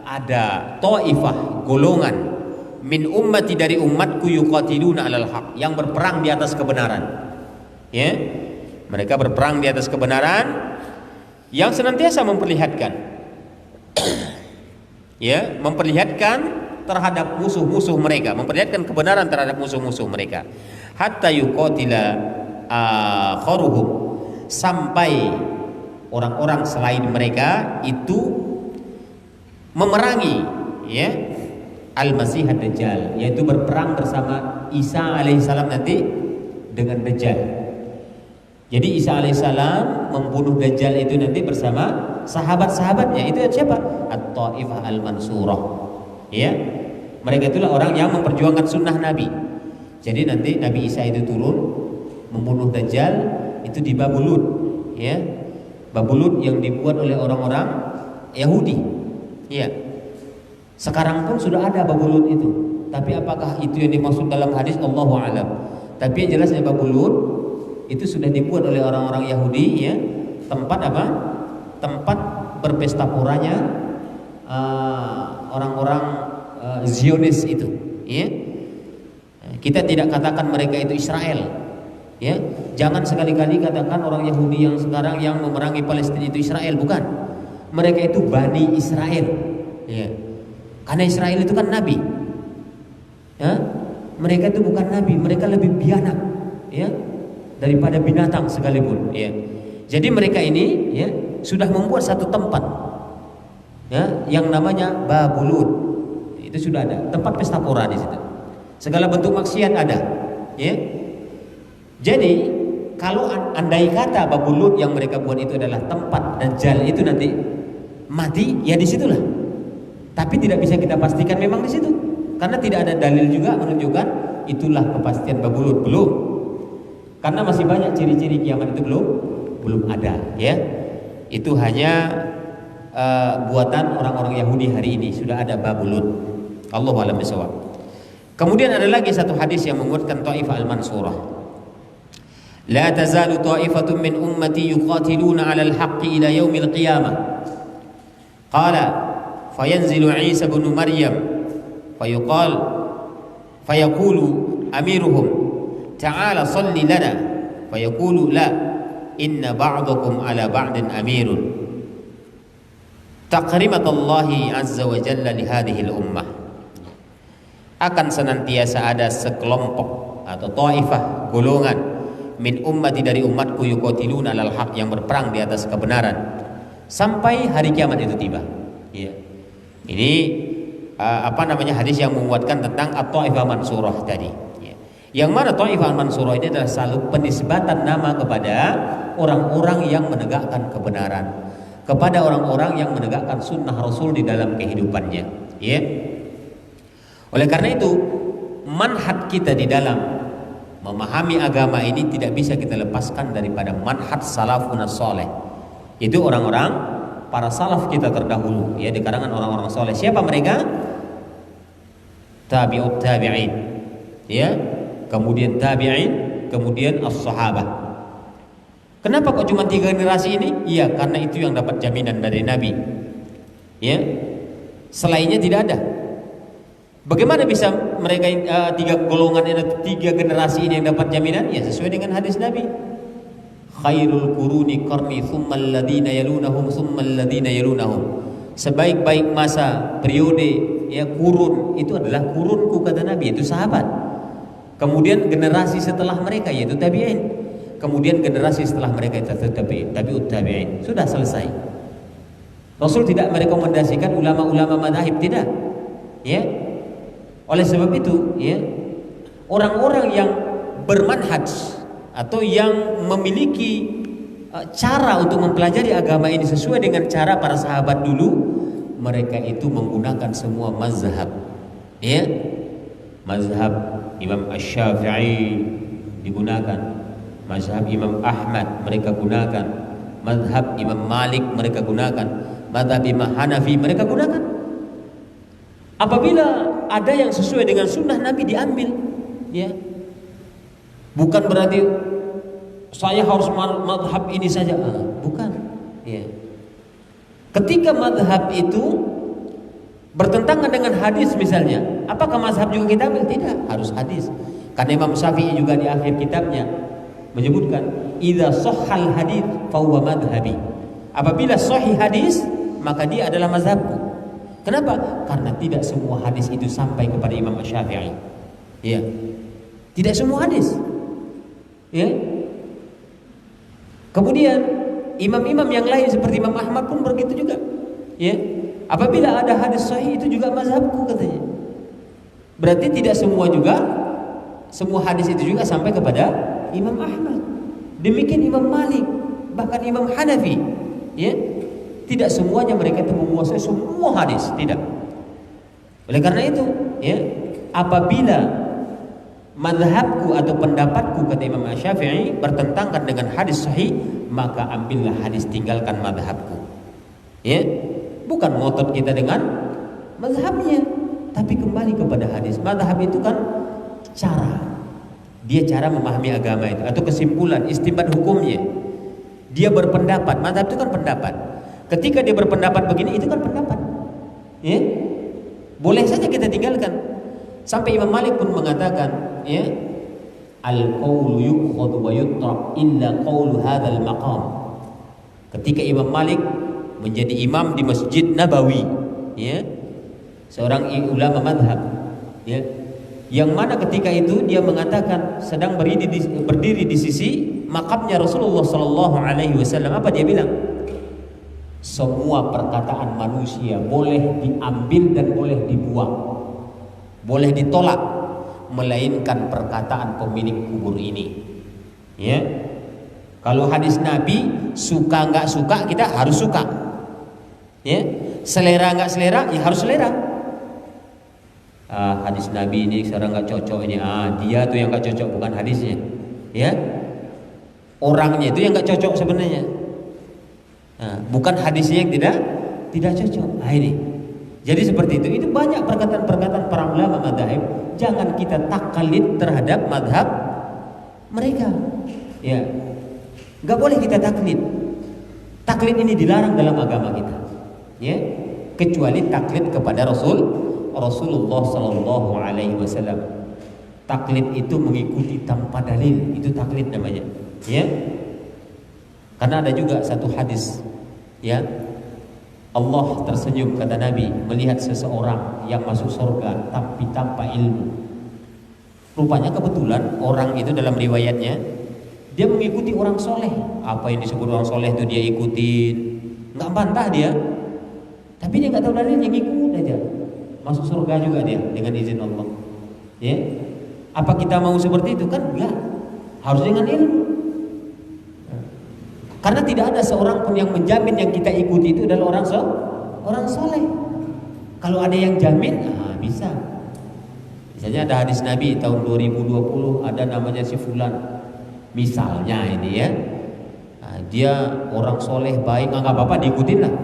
ada taifah, golongan, min ummati, dari umatku, yuqatiluna 'alal haqq, yang berperang di atas kebenaran, Ya, mereka berperang di atas kebenaran yang senantiasa memperlihatkan ya, memperlihatkan terhadap musuh-musuh mereka, memperlihatkan kebenaran terhadap musuh-musuh mereka. Hatta yuqatila akharuhum, sampai orang-orang selain mereka itu memerangi ya Al-Masih Ad-Dajjal, yaitu berperang bersama Isa alaihissalam nanti dengan Dajjal. Jadi Isa alaihissalam membunuh Dajjal itu nanti bersama sahabat-sahabatnya. Itu siapa? At-Taifah Al-Mansurah. Ya, mereka itulah orang yang memperjuangkan sunnah Nabi. Jadi nanti Nabi Isa itu turun membunuh Dajjal itu di Babulud. Ya, Babulud yang dibuat oleh orang-orang Yahudi. Ya, sekarang pun sudah ada Babulud itu. Tapi apakah itu yang dimaksud dalam hadis? Allahu a'lam. Tapi yang jelasnya Babulud itu sudah dibuat oleh orang-orang Yahudi, ya, tempat apa? Tempat berpesta poranya orang-orang Zionis itu, ya. Kita tidak katakan mereka itu Israel, ya. Jangan sekali-kali katakan orang Yahudi yang sekarang yang memerangi Palestina itu Israel, bukan. Mereka itu Bani Israel, ya. Karena Israel itu kan nabi, ya. Mereka itu bukan nabi, mereka lebih biadab, ya, daripada binatang sekalipun, ya. Jadi mereka ini, ya, sudah membuat satu tempat, ya, yang namanya Babulud. Itu sudah ada tempat pesta pora di situ. Segala bentuk maksiat ada, ya. Jadi kalau andai kata Babulud yang mereka buat itu adalah tempat Dajjal itu nanti mati, ya disitulah. Tapi tidak bisa kita pastikan memang di situ, karena tidak ada dalil juga menunjukkan itulah kepastian Babulud, belum. Karena masih banyak ciri-ciri kiamat itu belum ada, ya. Itu hanya buatan orang-orang Yahudi hari ini. Sudah ada Babulud. Allahu a'lam bishawab. Kemudian ada lagi satu hadis yang menguatkan Taifah Al-Mansurah. La tazalu ta'ifatun min ummati yuqatiluna 'alal haqqi ila yaumil qiyamah. Qala fayanzilu Isa ibn Maryam fayaqulu amiruhum ta'ala salli lana fayaqulu la inna ba'dakum ala ba'din amirun taqrimatallahi azza wa jalla li hadhihi al-ummah. Akan senantiasa ada sekelompok atau taifah, golongan min ummati, dari umatku, yuqatiluna alal haq, yang berperang di atas kebenaran sampai hari kiamat itu tiba, ya. Ini hadis yang menguatkan tentang at-Taifah Mansurah tadi, ya. Yang mana Taifah Mansurah ini adalah selalu penisbatan nama kepada orang-orang yang menegakkan kebenaran, kepada orang-orang yang menegakkan sunnah Rasul di dalam kehidupannya, ya. Oleh karena itu manhaj kita di dalam memahami agama ini tidak bisa kita lepaskan daripada manhaj salafun saleh. Itu orang-orang para salaf kita terdahulu, ya, di kalangan orang-orang soleh. Siapa mereka? Tabi'ut tabi'in, ya, kemudian tabi'in, kemudian as-sahabah. Kenapa kok cuma 3 generasi ini? Iya, karena itu yang dapat jaminan dari Nabi, ya. Selainnya tidak ada. Bagaimana bisa mereka 3 golongan ini, 3 generasi ini yang dapat jaminan? Ya, sesuai dengan hadis Nabi. Khairul quruni qarni thumma alladhina yalunahum thumma alladhina yalunahum. Sebaik-baik masa, periode, ya, kurun itu adalah kurunku, kata Nabi, itu sahabat. Kemudian generasi setelah mereka yaitu tabi'in. Kemudian generasi setelah mereka itu tabi'ut tabi'in. Sudah selesai. Rasul tidak merekomendasikan ulama-ulama madhab, tidak, ya. Oleh sebab itu, ya, orang-orang yang bermanhaj atau yang memiliki cara untuk mempelajari agama ini sesuai dengan cara para sahabat dulu, mereka itu menggunakan semua mazhab, ya. Mazhab Imam Asy-Syafi'i digunakan, mazhab Imam Ahmad mereka gunakan, mazhab Imam Malik mereka gunakan, mazhab Imam Hanafi mereka gunakan. Apabila ada yang sesuai dengan sunnah Nabi diambil, ya. Bukan berarti saya harus madhab ini saja, bukan, ya. Ketika madhab itu bertentangan dengan hadis misalnya, apakah mazhab juga kita ambil? Tidak, harus hadis. Karena Imam Syafi'i juga di akhir kitabnya menyebutkan idza sahhal hadits fa huwa madhhabi. Apabila sahih hadis, maka dia adalah mazhabku. Kenapa? Karena tidak semua hadis itu sampai kepada Imam Syafi'i. Ya. Tidak semua hadis. Ya. Kemudian imam-imam yang lain seperti Imam Ahmad pun begitu juga. Ya. Apabila ada hadis sahih itu juga mazhabku katanya. Berarti tidak semua hadis itu juga sampai kepada Imam Ahmad. Demikian Imam Malik, bahkan Imam Hanafi. Ya. Tidak semuanya mereka itu menguasai semua hadis, tidak. Oleh karena itu, ya, apabila mazhabku atau pendapatku kata Imam Syafi'i bertentangan dengan hadis sahih, maka ambillah hadis, tinggalkan mazhabku. Ya. Bukan ngotot kita dengan mazhabnya, tapi kembali kepada hadis. Mazhab itu kan cara memahami agama itu, atau kesimpulan, istinbat hukumnya. Dia berpendapat, mazhab itu kan pendapat. Ketika dia berpendapat begini, itu kan pendapat. Ya? Boleh saja kita tinggalkan. Sampai Imam Malik pun mengatakan, ya, al-qaulu yu'khadhu wa yutrak illa qaulu hadzal maqam. Ketika Imam Malik menjadi imam di Masjid Nabawi, ya, seorang ulama madhab, ya, yang mana ketika itu dia mengatakan sedang berdiri di sisi makamnya Rasulullah Sallallahu Alaihi Wasallam. Apa dia bilang? Semua perkataan manusia boleh diambil dan boleh dibuang, boleh ditolak, melainkan perkataan pemilik kubur ini. Ya, kalau hadis Nabi suka nggak suka kita harus suka. Ya, selera nggak selera ya harus selera. Hadis Nabi ini sekarang nggak cocok ini. Dia tuh yang nggak cocok, bukan hadisnya. Ya, orangnya itu yang nggak cocok sebenarnya. Bukan hadisnya yang tidak cocok. Ini. Jadi seperti itu. Itu banyak perkataan-perkataan para ulama mazhab. Jangan kita taklid terhadap mazhab mereka. Ya, nggak boleh kita taklid. Taklid ini dilarang dalam agama kita. Ya, kecuali taklid kepada Rasulullah Sallallahu Alaihi Wasallam. Taklid itu mengikuti tanpa dalil, itu taklid namanya. Ya, karena ada juga satu hadis, ya, Allah tersenyum kata Nabi melihat seseorang yang masuk surga tapi tanpa ilmu. Rupanya kebetulan orang itu dalam riwayatnya dia mengikuti orang soleh. Apa yang disebut orang soleh itu dia ikutin, nggak bantah dia, tapi dia nggak tahu dalilnya, ngikut aja. Masuk surga juga dia dengan izin Allah. Ya, apa kita mau seperti itu? Kan enggak, harus dengan ilmu. Karena tidak ada seorang pun yang menjamin yang kita ikuti itu adalah orang soleh. Kalau ada yang jamin, bisa. Misalnya ada hadis Nabi tahun 2020 ada namanya si Fulan. Misalnya ini ya, dia orang soleh baik, nggak apa-apa diikutin lah.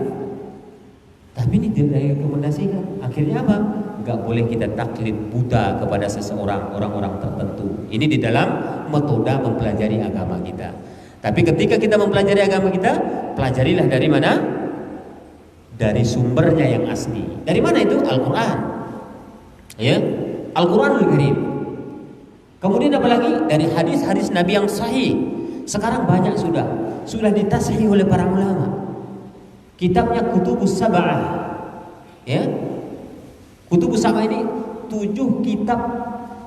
Tapi ini tidak direkomendasikan. Akhirnya apa? Nggak boleh kita taklid buta kepada seseorang, orang-orang tertentu. Ini di dalam metode mempelajari agama kita. Tapi ketika kita mempelajari agama kita, pelajarilah dari mana? Dari sumbernya yang asli. Dari mana itu? Al-Quran. Ya, Al-Quranul Karim. Kemudian apalagi? Dari hadis-hadis Nabi yang sahih. Sekarang banyak sudah ditashih oleh para ulama. Kitabnya Kutubus Sab'ah. Ya, Kutubus Sab'ah ini 7 kitab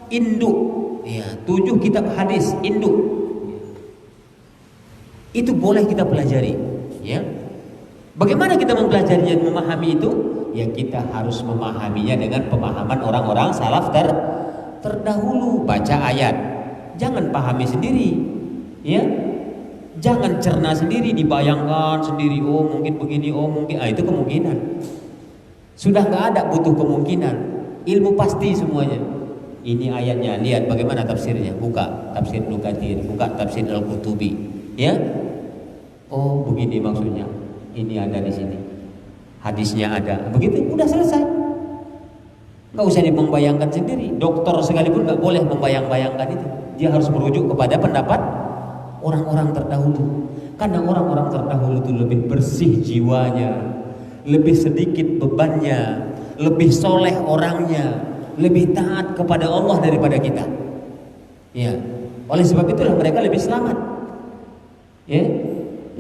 induk. Ya, 7 kitab hadis induk. Itu boleh kita pelajari, ya. Bagaimana kita mempelajarinya, memahami itu? Ya kita harus memahaminya dengan pemahaman orang-orang salaf terdahulu. Baca ayat, jangan pahami sendiri, ya. Jangan cerna sendiri, dibayangkan sendiri. Oh mungkin begini, oh mungkin. Itu kemungkinan. Sudah nggak ada butuh kemungkinan. Ilmu pasti semuanya. Ini ayatnya, lihat bagaimana tafsirnya. Buka tafsir Ibnu Katsir, buka tafsir Al-Qurtubi, ya. Oh begini maksudnya, ini ada di sini, hadisnya ada, begitu udah selesai. Nggak usah membayangkan sendiri. Dokter sekalipun nggak boleh membayang-bayangkan itu. Dia harus merujuk kepada pendapat orang-orang terdahulu. Karena orang-orang terdahulu itu lebih bersih jiwanya, lebih sedikit bebannya, lebih soleh orangnya, lebih taat kepada Allah daripada kita. Ya, Oleh sebab itulah mereka lebih selamat. Ya,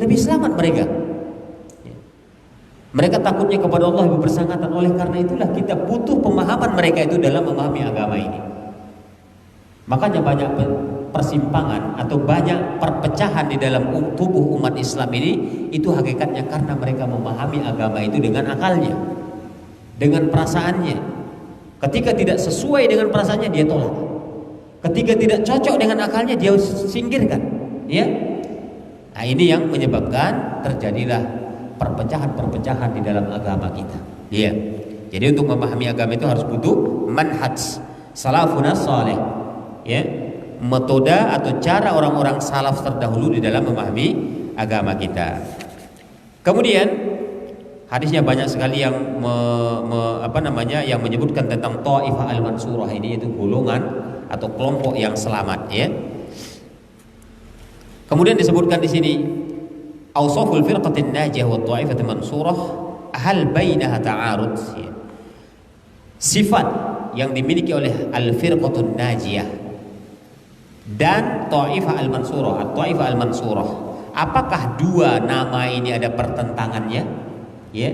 lebih selamat mereka. Ya. Mereka takutnya kepada Allah lebih bersangatan. Oleh karena itulah kita butuh pemahaman mereka itu dalam memahami agama ini. Makanya banyak persimpangan atau banyak perpecahan di dalam tubuh umat Islam ini, itu hakikatnya karena mereka memahami agama itu dengan akalnya, dengan perasaannya. Ketika tidak sesuai dengan perasaannya, dia tolak. Ketika tidak cocok dengan akalnya, dia singkirkan. Ya, nah, ini yang menyebabkan terjadilah perpecahan-perpecahan di dalam agama kita. Ya, jadi untuk memahami agama itu harus butuh manhaj salafun saleh. Ya, metode atau cara orang-orang salaf terdahulu di dalam memahami agama kita. Kemudian hadisnya banyak sekali yang yang menyebutkan tentang Taifah al-Mansurah ini, itu golongan atau kelompok yang selamat. Ya. Kemudian disebutkan di sini awsaful firqatin najiyah wa Taifatul Mansurah hal bainaha ta'arud. Ya. Sifat yang dimiliki oleh al-firqatun najiyah dan Taifah al-Mansurah, Taifah al-Mansurah, apakah dua nama ini ada pertentangannya? Ya,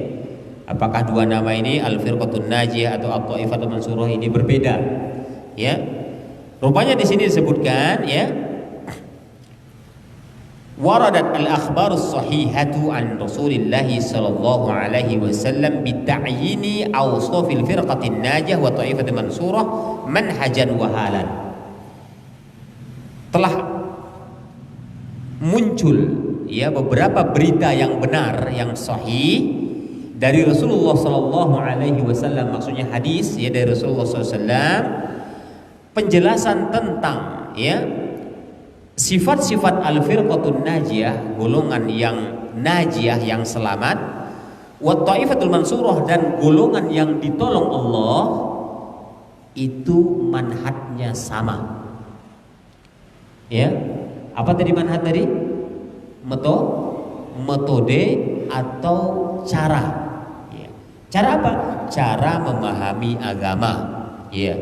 apakah dua nama ini al-Firqatun Najiyah atau At-Taifah al-Mansurah ini berbeda? Ya, rupanya di sini disebutkan, ya, waradat al-akhbarus sahihatu an Rasulillah sallallahu alaihi wasallam bita'yini awsafil firqatin najiyah wa Ta'ifatil Mansurah manhajan wa halan. Telah muncul, ya, beberapa berita yang benar, yang sahih dari Rasulullah sallallahu alaihi wasallam, maksudnya hadis, ya, dari Rasulullah sallallahu alaihi wasallam, penjelasan tentang, ya, sifat-sifat al-firqatun najiyah, golongan yang najiyah, yang selamat, wa Taifatul Mansurah, dan golongan yang ditolong Allah, itu manhajnya sama. Ya, apa tadi manhaj tadi? Metode atau cara. Ya. Cara apa? Cara memahami agama. Ya.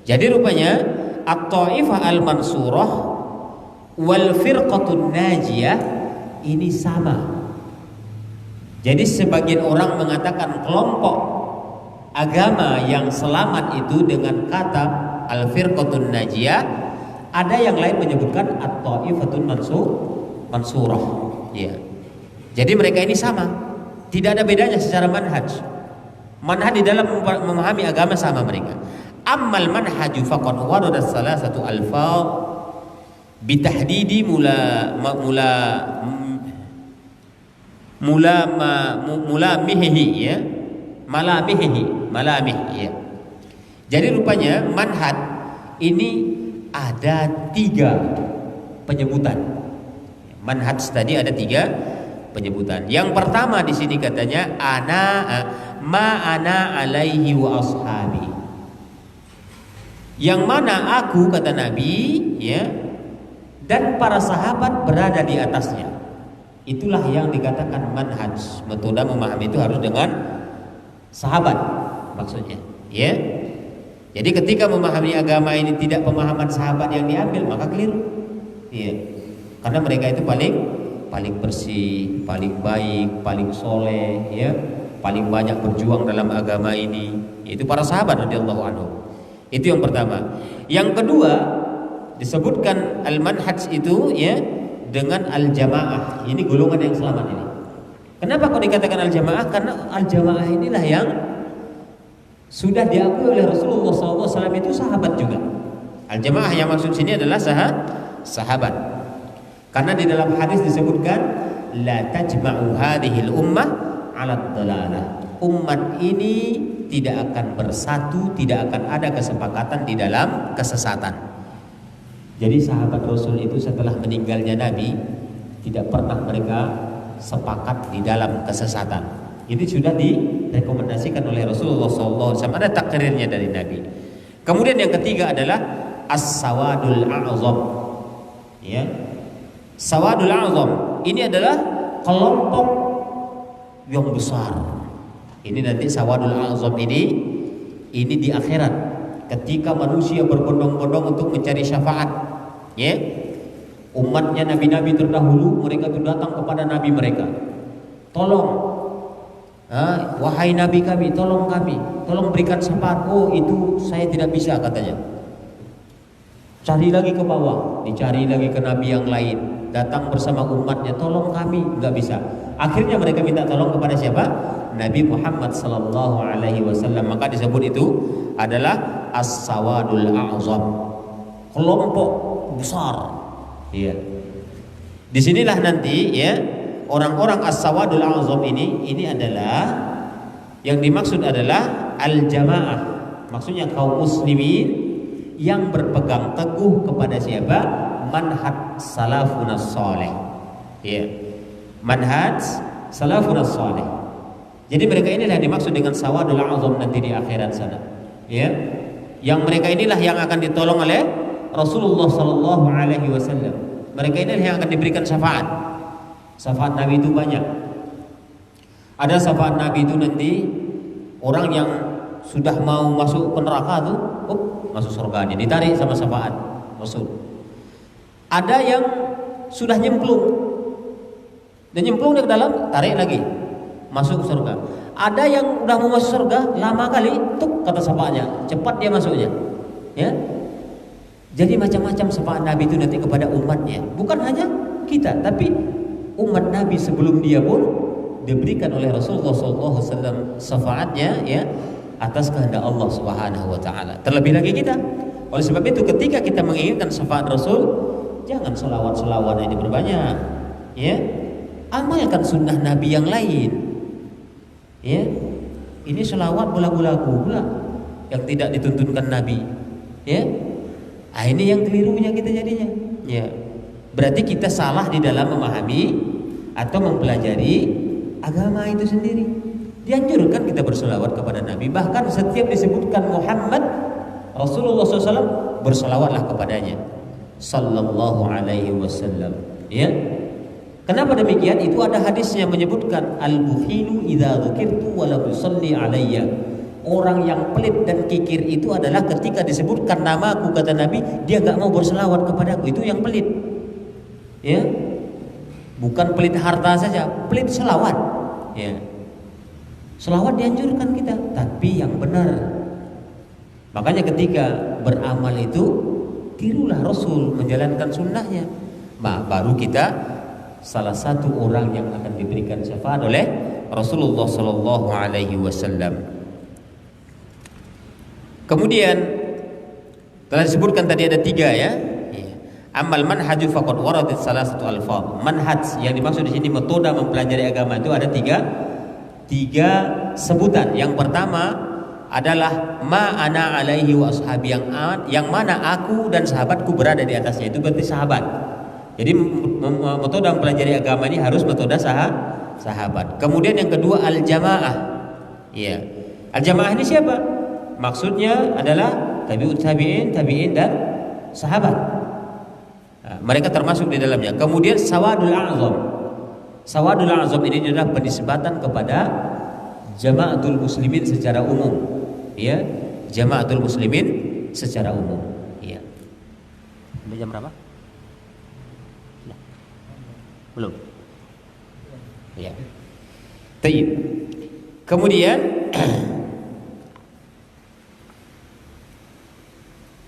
Jadi rupanya At-Taifah al-Mansurah wal firqatun najiyah ini sama. Jadi sebagian orang mengatakan kelompok agama yang selamat itu dengan kata al-firqatun najiyah. Ada yang lain menyebutkan At-Taifatul Mansurah. Ya. Jadi mereka ini sama, tidak ada bedanya secara manhaj. Manhaj di dalam memahami agama sama mereka. Ammal manhaju faqad warada salasatu alfaz bitahdidi mulamihi, ya, malamih, ya. Jadi rupanya manhaj ini ada 3 penyebutan. Manhaj tadi ada 3 penyebutan. Yang pertama di sini katanya ana alaihi wa ashabi. Yang mana aku, kata Nabi, ya, dan para sahabat berada di atasnya. Itulah yang dikatakan manhaj. Metode memahami itu harus dengan sahabat, maksudnya, ya. Jadi ketika memahami agama ini tidak pemahaman sahabat yang diambil, maka keliru. Iya. Karena mereka itu paling bersih, paling baik, paling soleh, ya, paling banyak berjuang dalam agama ini. Itu para sahabat radhiyallahu anhum. Itu yang pertama. Yang kedua disebutkan al-manhaj itu, ya, dengan al-jamaah. Ini golongan yang selamat ini. Kenapa kok dikatakan al-jamaah? Karena al-jamaah inilah yang sudah diakui oleh Rasulullah SAW, itu sahabat juga. Al-jamaah yang maksud sini adalah sahabat. Karena di dalam hadis disebutkan la tajma'u hadhil ummah 'ala dhalalah. Umat ini tidak akan bersatu, tidak akan ada kesepakatan di dalam kesesatan. Jadi sahabat Rasul itu setelah meninggalnya Nabi tidak pernah mereka sepakat di dalam kesesatan. Ini sudah direkomendasikan oleh Rasulullah SAW. Ada takrirnya dari Nabi. Kemudian yang ketiga adalah as-sawadul a'zam. Ya, sawadul a'zam ini adalah kelompok yang besar. Ini nanti sawadul a'zam ini di akhirat, ketika manusia berbondong-bondong untuk mencari syafaat. Ya, umatnya nabi-nabi terdahulu mereka itu datang kepada nabi mereka, tolong, wahai nabi kami, tolong berikan syafaat. Oh itu saya tidak bisa katanya. Cari lagi ke bawah, dicari lagi ke nabi yang lain, datang bersama umatnya, tolong kami, nggak bisa. Akhirnya mereka minta tolong kepada siapa? Nabi Muhammad sallallahu alaihi wasallam. Maka disebut itu adalah as-sawadul a'zam, kelompok besar. Iya. Disinilah nanti ya orang-orang as-sawadul a'zam ini adalah yang dimaksud adalah al-jamaah. Maksudnya kaum muslimin yang berpegang teguh kepada siapa? Manhaj salafunas saleh. Ya. Manhaj salafunas saleh. Jadi mereka inilah yang dimaksud dengan sawadul a'zam nanti di akhirat sana. Ya. Yang mereka inilah yang akan ditolong oleh Rasulullah sallallahu alaihi wasallam. Mereka inilah yang akan diberikan syafaat. Syafaat Nabi itu banyak. Ada syafaat Nabi itu nanti orang yang sudah mau masuk ke neraka tuh, masuk surga, dia ditarik sama syafaat Rasul. Ada yang sudah nyemplung dan nyemplung ke dalam, tarik lagi, masuk surga. Ada yang udah mau masuk surga, lama kali, tuk kata syafaatnya, cepat dia masuknya. Ya. Jadi macam-macam syafaat Nabi itu nanti kepada umatnya. Bukan hanya kita, tapi umat Nabi sebelum dia pun diberikan oleh Rasulullah SAW syafaatnya ya atas kehendak Allah Subhanahu wa taala. Terlebih lagi kita. Oleh sebab itu ketika kita menginginkan syafaat Rasul, jangan selawat-selawat ini berbanyak. Ya. Amalkan sunnah Nabi yang lain. Ya. Ini selawat lagu-lagu pula yang tidak dituntunkan Nabi. Ya. Ini yang kelirunya kita jadinya. Ya. Berarti kita salah di dalam memahami atau mempelajari agama itu sendiri. Dianjurkan kita berselawat kepada Nabi. Bahkan setiap disebutkan Muhammad, Rasulullah SAW, berselawatlah kepadanya sallallahu alaihi wasallam. Ya. Kenapa demikian? Itu ada hadisnya menyebutkan al-bukhilu idza dzukirtu wa lam yusalli alayya. Orang yang pelit dan kikir itu adalah ketika disebutkan namaku, kata Nabi, dia enggak mau berselawat kepadaku. Itu yang pelit. Ya. Bukan pelit harta saja, pelit selawat. Ya. Selawat dianjurkan kita, tapi yang benar. Makanya ketika beramal itu tirulah Rasul, menjalankan sunnahnya. Baru kita salah satu orang yang akan diberikan syafaat oleh Rasulullah Sallallahu Alaihi Wasallam. Kemudian telah disebutkan tadi ada 3 ya. Amal manhaju faqad waradat salah satu alfaz. Manhaj yang dimaksud di sini metode mempelajari agama itu ada 3 sebutan. Yang pertama adalah ma ana alaihi wa ashabi, yang mana aku dan sahabatku berada di atasnya. Itu berarti sahabat. Jadi metode mempelajari agama ini harus metode sahabat. Kemudian yang kedua al-jamaah. Iya. Al-jamaah ini siapa? Maksudnya adalah tabi'ut tabi'in dan sahabat. Nah, mereka termasuk di dalamnya. Kemudian sawadul a'zam. Sawadul a'zam ini adalah penisbatan kepada jamaatul muslimin secara umum. Ya, jamaatul muslimin secara umum. Iya. Udah jam berapa? Belum. Ya. Tayyib. Kemudian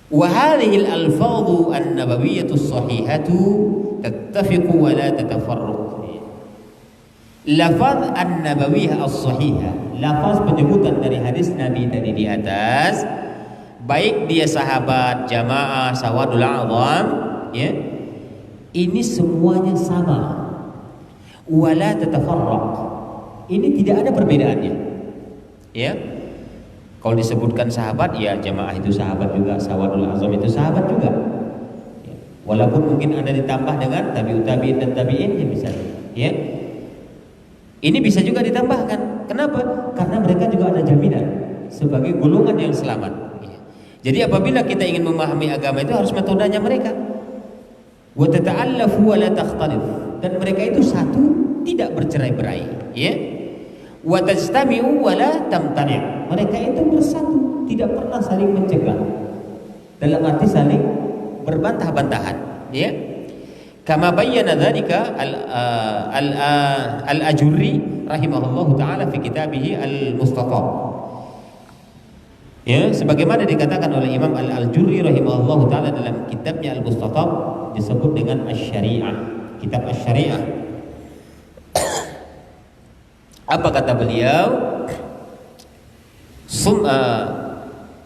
wa hadhihi al-alfadhu an-nabawiyyah as-sahihah tattafiqu wa la tatafarraq. Lafaz an-nabawiyyah as-sahihah, lafaz penyebutan dari hadis Nabi tadi di atas, baik dia sahabat, jamaah, sawadul a'zam, ya. Ini semuanya sama. Wala tatafarraq. Ini tidak ada perbedaannya. Ya. Kalau disebutkan sahabat, ya jamaah itu sahabat juga, sawadul azam itu sahabat juga. Ya. Walaupun mungkin ada ditambah dengan tabi'ut tabi'in dan tabi'in, ya bisa. Ya. Ini bisa juga ditambahkan. Kenapa? Karena mereka juga ada jaminan sebagai golongan yang selamat. Ya. Jadi apabila kita ingin memahami agama itu harus metodenya mereka. Wa tata'allafu wa la takhtalif, dan mereka itu satu, tidak bercerai-berai, ya. Wa tajtami'u wa la tamtani', mereka itu bersatu, tidak pernah saling mencegah, dalam arti saling berbantah-bantahan, ya. Kama bayyana dzalika al-Ajurri rahimahullahu taala fi kitabih al-Mustatab. Ya, sebagaimana dikatakan oleh Imam Al-Ajurri rahimahullahu taala dalam kitabnya Al-Mustatab, disebut dengan Asy-Syari'ah, kitab Asy-Syari'ah. Apa kata beliau?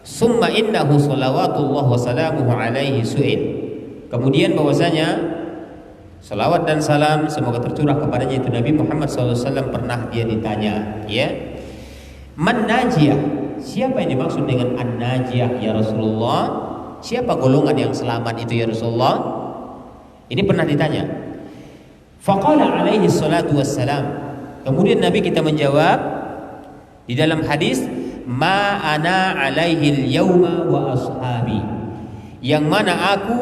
Summa innahu salawatullah wa salamuhu alaihi su'il. Kemudian bahwasanya salawat dan salam semoga tercurah kepadanya itu Nabi Muhammad SAW pernah dia ditanya, ya, man najiyah, siapa yang dimaksud dengan an-najiyah ya Rasulullah? Siapa golongan yang selamat itu ya Rasulullah? Ini pernah ditanya. Faqala alaihi salatu wassalam. Kemudian Nabi kita menjawab di dalam hadis, ma ana alaihi al-yawma wa ashabi. Yang mana aku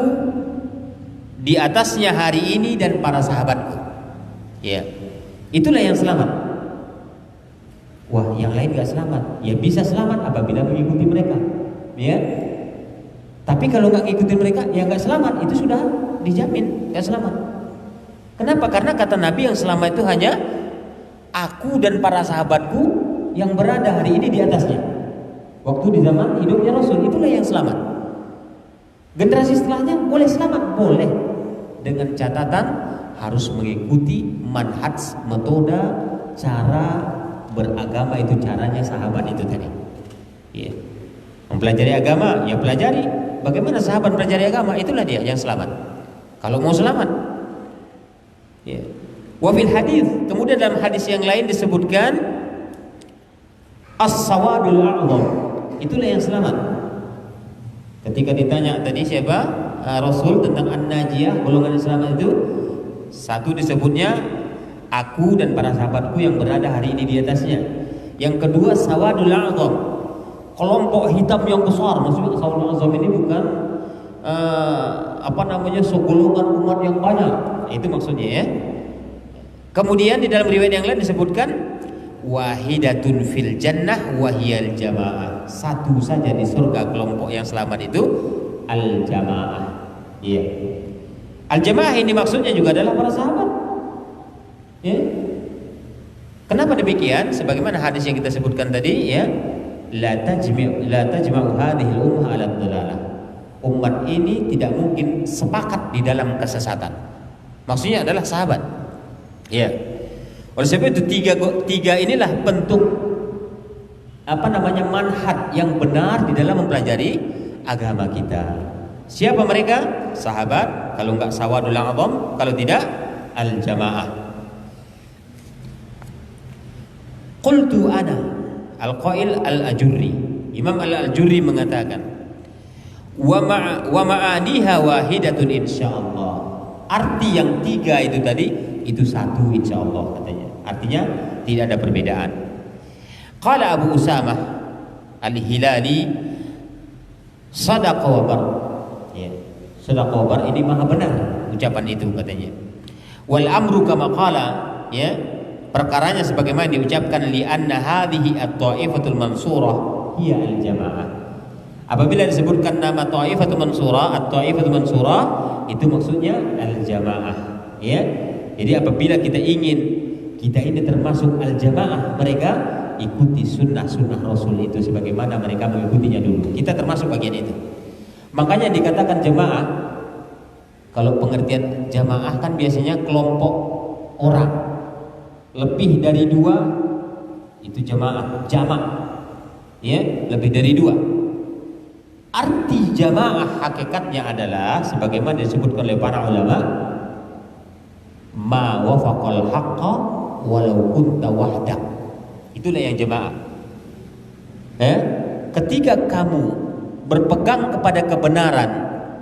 di atasnya hari ini dan para sahabatku. Ya. Itulah yang selamat. Wah, yang lain gak selamat. Ya bisa selamat apabila mengikuti mereka. Ya. Tapi kalau gak mengikuti mereka, ya gak selamat. Itu sudah dijamin gak selamat. Kenapa? Karena kata Nabi yang selamat itu hanya aku dan para sahabatku yang berada hari ini di atasnya. Waktu di zaman hidupnya Rasul, itulah yang selamat. Generasi setelahnya boleh selamat, boleh, dengan catatan harus mengikuti manhaj, metode, cara beragama itu caranya sahabat itu tadi. Ya. Mempelajari agama, ya pelajari. Bagaimana sahabat pelajari agama, itulah dia yang selamat. Kalau mau selamat. Ya. Wa fil hadis, kemudian dalam hadis yang lain disebutkan as-sawadul a'zam. Itulah yang selamat. Ketika ditanya tadi siapa Rasul tentang an-najiyah, golongan yang selamat itu, satu disebutnya aku dan para sahabatku yang berada hari ini di atasnya. Yang kedua sawadul a'zam, kelompok hitam yang besar. Maksudnya sawadul a'zam ini bukan segolongan umat yang banyak. Itu maksudnya ya. Kemudian di dalam riwayat yang lain disebutkan wahidatun fil jannah wahiyal jamaah. Satu saja di surga kelompok yang selamat itu al-jamaah. Iya. Al-jamaah ini maksudnya juga adalah para sahabat. Ya. Kenapa demikian? Sebagaimana hadis yang kita sebutkan tadi, ya, la tajma'u hadhihi al-ummah 'ala dhalalah. Umat ini tidak mungkin sepakat di dalam kesesatan. Maksudnya adalah sahabat. Ya. Oleh sebab itu tiga inilah bentuk manhaj yang benar di dalam mempelajari agama kita. Siapa mereka? Sahabat, kalau enggak sawadul a'zam, kalau tidak al-jamaah. Qultu ana al-qail al-Ajurri. Imam al-Ajurri mengatakan wa ma'aniha wahidatun insyaallah. Arti yang tiga itu tadi itu satu insyaallah katanya. Artinya tidak ada perbedaan. Qala Abu Usamah Al-Hilali sadaqa wa bar. Ya. Sadaqa wa bar ini maha benar ucapan itu katanya. Wal amru kama qala, ya. Perkaranya sebagaimana diucapkan li anna hadhihi at-ta'ifatul mansurah hiya al-jamaah. Apabila disebutkan nama ta'ifatul mansurah, at-ta'ifatul mansurah itu maksudnya al-jamaah, ya. Jadi apabila kita ingin kita ini termasuk al-jamaah, mereka ikuti sunnah-sunnah Rasul itu sebagaimana mereka mengikutinya dulu. Kita termasuk bagian itu. Makanya dikatakan jamaah. Kalau pengertian jamaah kan biasanya kelompok orang lebih dari dua itu jamaah, jamak, ya, lebih dari dua. Arti jamaah hakikatnya adalah sebagaimana disebutkan oleh para ulama, ma wafaqal haqqa walau kunta wahdak. Itulah yang jemaah. Ketika kamu berpegang kepada kebenaran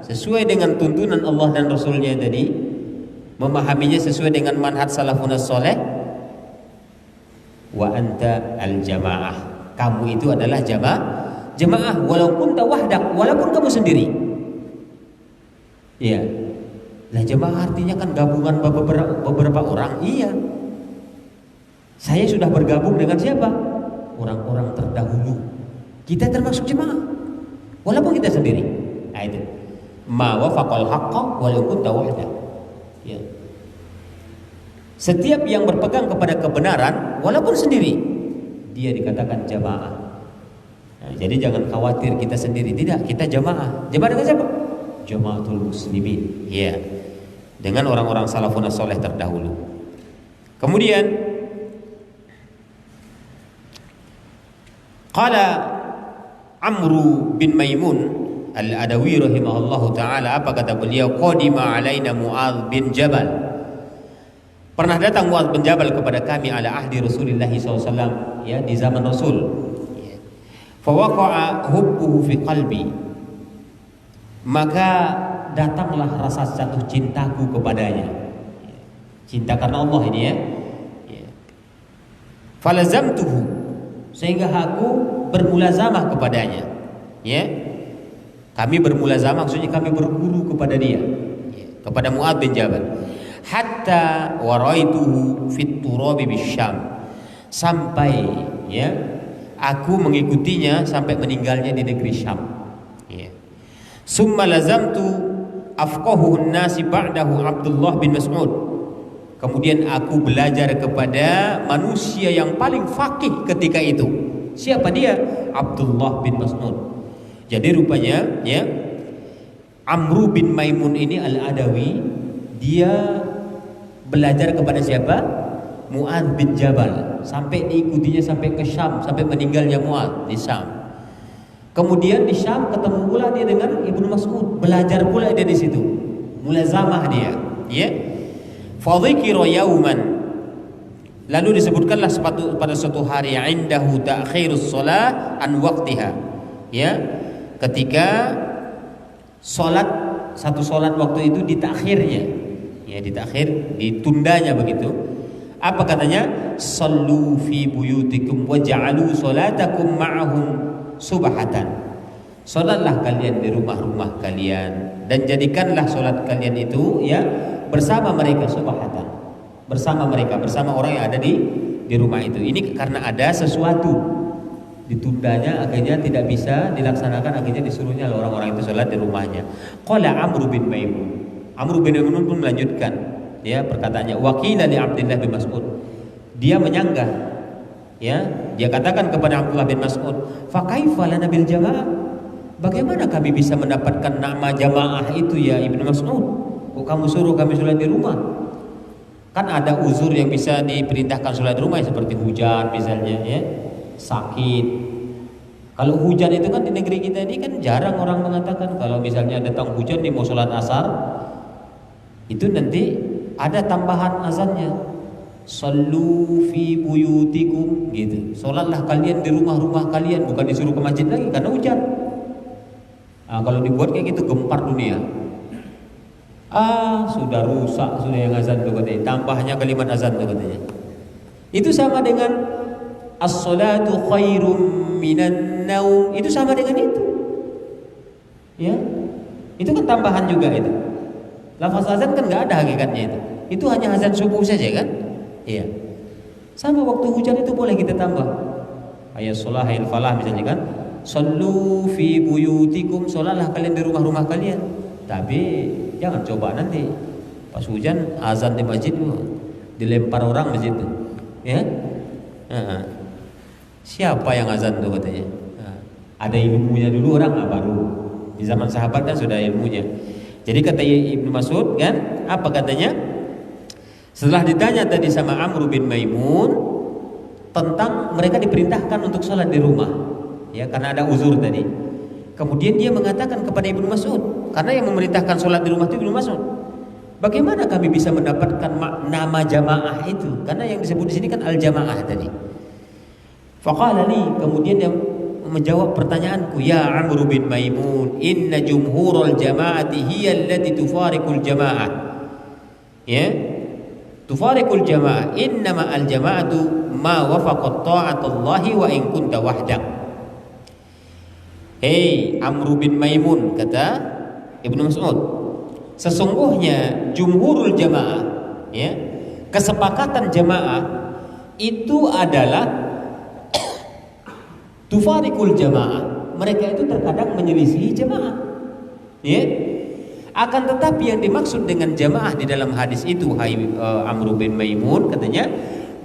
sesuai dengan tuntunan Allah dan Rasulnya tadi, memahaminya sesuai dengan manhaj salafun saleh, wa anta al-jamaah. Kamu itu adalah jemaah walaupun wahdak, walaupun kamu sendiri. Iya. Lah jemaah artinya kan gabungan beberapa orang. Iya. Saya sudah bergabung dengan siapa? Orang-orang terdahulu. Kita termasuk jemaah walaupun kita sendiri. Nah itu. ma wafaqal haqqa walau kunta wahda. Ya. Setiap yang berpegang kepada kebenaran walaupun sendiri, dia dikatakan jamaah. Nah, jadi jangan khawatir kita sendiri, tidak, kita jamaah. Jamaah dengan siapa? Jamaatul muslimin. Ya. Dengan orang-orang salafun saleh terdahulu. Kemudian qala Amru bin Maimun Al-Adawi rahimahullahu taala, apa kata beliau? Qadima alaina Muadz bin Jabal. Pernah datang Muadz bin Jabal kepada kami ala ahdi Rasulullah SAW, ya, di zaman Rasul. Fa waqa'a hubbuhu fi qalbi. Maka datanglah rasa jatuh cintaku kepadanya. Cinta karena Allah ini, ya. Falazamtuhu, sehingga aku bermulazamah kepadanya. Ya. Kami bermulazamah maksudnya kami berguru kepada dia, kepada Muadz bin Jabal. Hatta waraituhu fit turabi bisyam, sampai, ya, aku mengikutinya sampai meninggalnya di negeri Syam. Ya. Summa lazamtu afqahuhun nasi ba'dahu Abdullah bin Mas'ud. Kemudian aku belajar kepada manusia yang paling faqih ketika itu. Siapa dia? Abdullah bin Mas'ud. Jadi rupanya, ya, Amru bin Maimun ini Al-Adawi, dia belajar kepada siapa? Muadz bin Jabal, sampai diikutinya sampai ke Syam, sampai meninggalnya Muadz di Syam. Kemudian di Syam ketemu pula dia dengan Ibnu Mas'ud, belajar pula dia di situ, mulazamah dia, ya. Fadhikira yauman, lalu disebutkanlah pada suatu hari, indahu ta'khirus shalah an waqtiha, ya, ketika satu salat waktu itu ditakhirnya, ya, ditakhir, ditundanya begitu. Apa katanya? Sallu fi buyutikum waj'alu salatakum ma'ahum subhatan. Salatlah kalian di rumah-rumah kalian dan jadikanlah salat kalian itu, ya, bersama mereka, subhatan. Bersama mereka, bersama orang yang ada di rumah itu. Ini karena ada sesuatu ditundanya, akhirnya tidak bisa dilaksanakan, akhirnya disuruhnya orang-orang itu salat di rumahnya. Qala Amru bin Maimun. Amru bin Maimun pun melanjutkan, ya, perkataannya, waqila li Abdullah bin Mas'ud. Dia menyanggah, ya, dia katakan kepada Abdullah bin Mas'ud, fa kaifa lana bil jamaah? Bagaimana kami bisa mendapatkan nama jamaah itu, ya Ibnu Mas'ud? Kok kamu suruh kami sholat di rumah? Kan ada uzur yang bisa diperintahkan sholat di rumah, seperti hujan misalnya, ya, sakit. Kalau hujan itu kan di negeri kita ini kan jarang orang mengatakan, kalau misalnya datang hujan nih mau sholat asar, itu nanti ada tambahan azannya, sallu fi buyutikum, gitu. Sholatlah kalian di rumah-rumah kalian, bukan disuruh ke masjid lagi karena hujan. Nah, kalau dibuat kayak gitu gempar dunia. Sudah rusak, sudah yang azan itu katanya. Tambahnya kalimat azan itu katanya. Itu sama dengan as-salatu khairum minan naum. Itu sama dengan itu. Ya. Itu kan tambahan juga itu. Lafaz azan kan nggak ada hakikatnya itu. Itu hanya azan subuh saja kan? Iya. Sama waktu hujan itu boleh kita tambah. Ayat sholah, ayat falah misalnya kan. Sallu fi buyutikum, sholatlah kalian di rumah-rumah kalian. Tapi jangan coba nanti pas hujan azan di masjid dilempar orang masjid itu. Ya. Siapa yang azan tuh katanya? Ada ilmunya dulu orang, baru di zaman sahabat kan sudah ilmunya. Jadi kata Ibnu Mas'ud kan, apa katanya? Setelah ditanya tadi sama Amru bin Maimun tentang mereka diperintahkan untuk sholat di rumah, ya, karena ada uzur tadi. Kemudian dia mengatakan kepada Ibnu Mas'ud, karena yang memerintahkan sholat di rumah itu Ibnu Mas'ud. Bagaimana kami bisa mendapatkan nama jamaah itu? Karena yang disebut di sini kan al-jamaah tadi. Faqala li, kemudian dia menjawab pertanyaanku, ya Amru bin Maimun, inna jumhurul jamaati hiya allati tufariqul jamaah. Ya, tufariqul jamaah, innama al-jamaatu ma wafaqat ta'atullahi wa in kunta wahdak. Hei Amru bin Maimun, kata Ibnu Mas'ud, sesungguhnya jumhurul jamaah, ya, kesepakatan jamaah itu adalah tufarikul jamaah. Mereka itu terkadang menyelisihi jamaah, ya. Akan tetapi yang dimaksud dengan jamaah di dalam hadis itu, hai Amr bin Maimun, katanya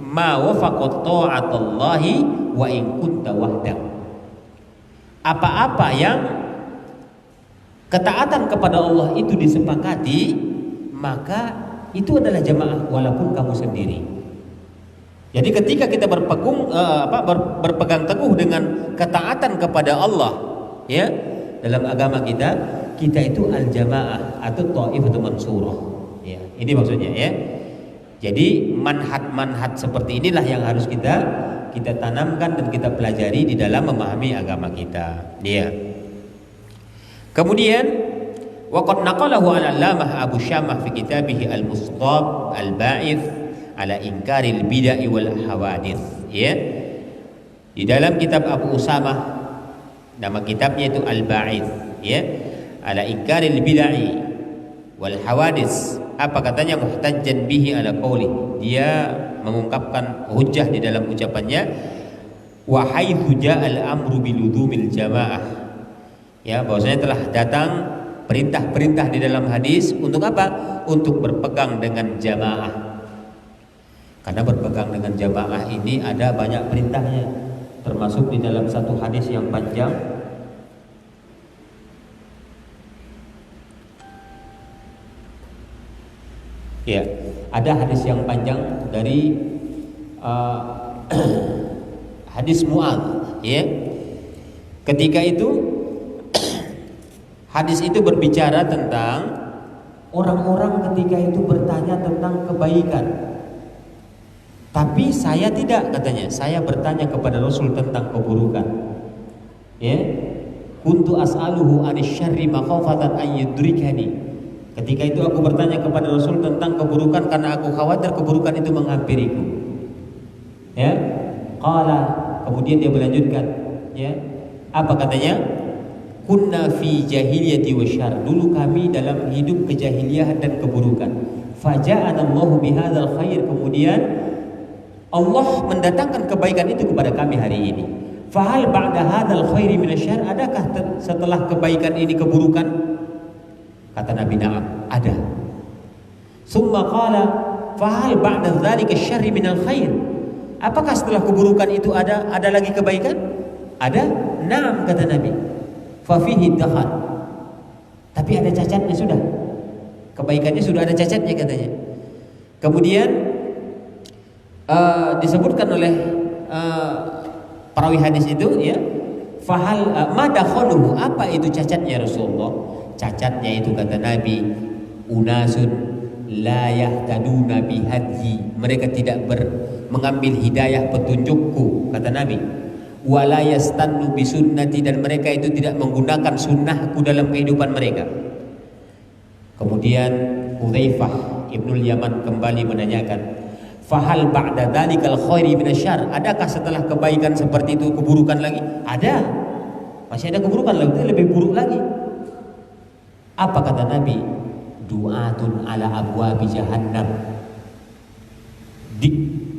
ma wafaqat ta'atallahi wa in kunta wahdak. Apa-apa yang ketaatan kepada Allah itu disepakati, maka itu adalah jamaah walaupun kamu sendiri. Jadi ketika kita berpegang teguh dengan ketaatan kepada Allah, ya, dalam agama kita itu al-jamaah atau ta'ifatul mansurah. Ya, ini maksudnya, ya. Jadi manhaj seperti inilah yang harus kita tanamkan dan kita pelajari di dalam memahami agama kita. Ya. Kemudian waqad naqalahu al-allamah Abu Syamah fi kitabih al-Mustab al-Ba'ith ala inkaril bid'ah wal hawadith. Ya. Di dalam kitab Abu Usamah, nama kitabnya itu Al-Ba'ith, ya, ala inkaril bid'ah wal hawadith. Apa katanya? Muhtajjan bihi ala qauli. Dia mengungkapkan hujjah di dalam ucapannya, wa haitsu ja'al amru biludumil jamaah. Ya, bahwasanya telah datang perintah-perintah di dalam hadis untuk apa? Untuk berpegang dengan jamaah. Karena berpegang dengan jamaah ini ada banyak perintahnya, termasuk di dalam satu hadis yang panjang. Ya, ada hadis yang panjang dari hadis Mu'adz, ya. Ketika itu hadis itu berbicara tentang orang-orang ketika itu bertanya tentang kebaikan. Tapi saya tidak, katanya. Saya bertanya kepada Rasul tentang keburukan. Ya. Kuntu as'aluhu anisyarri makhafatan an yudrikani. Ketika itu aku bertanya kepada Rasul tentang keburukan karena aku khawatir keburukan itu menghampiriku. Ya. Qala, kemudian dia melanjutkan, ya. Apa katanya? Kunna fi jahiliyati wa syarr. Dulu kami dalam hidup kejahiliahan dan keburukan. Faja'ana Allahu bihadzal khair. Kemudian Allah mendatangkan kebaikan itu kepada kami hari ini. Fahal ba'da hadzal khairi minasyarr. Adakah setelah kebaikan ini keburukan? Kata Nabi, na'am, ada. Summa qala fahal ba'da dzalika syarri minal khair. Apakah setelah keburukan itu ada lagi kebaikan? Ada? Na'am, kata Nabi. Fa fihi dakhal. Tapi ada cacatnya sudah. Kebaikannya sudah ada cacatnya, katanya. Kemudian disebutkan oleh perawi hadis itu, ya, fahal madakhaluhu, apa itu cacatnya Rasulullah? Cacatnya itu, kata Nabi, unasun la yahtaduna bihadyi. Mereka tidak mengambil hidayah petunjukku, kata Nabi. Wala yastannu bisunnati, dan mereka itu tidak menggunakan sunnahku dalam kehidupan mereka. Kemudian Hudzaifah Ibnul Yaman kembali menanyakan, fahal ba'da dzalikal khairi minasyarr. Adakah setelah kebaikan seperti itu keburukan lagi? Ada. Masih ada keburukan lagi, lebih buruk lagi. Apa kata Nabi? Du'atun ala abwabi jahannam. Di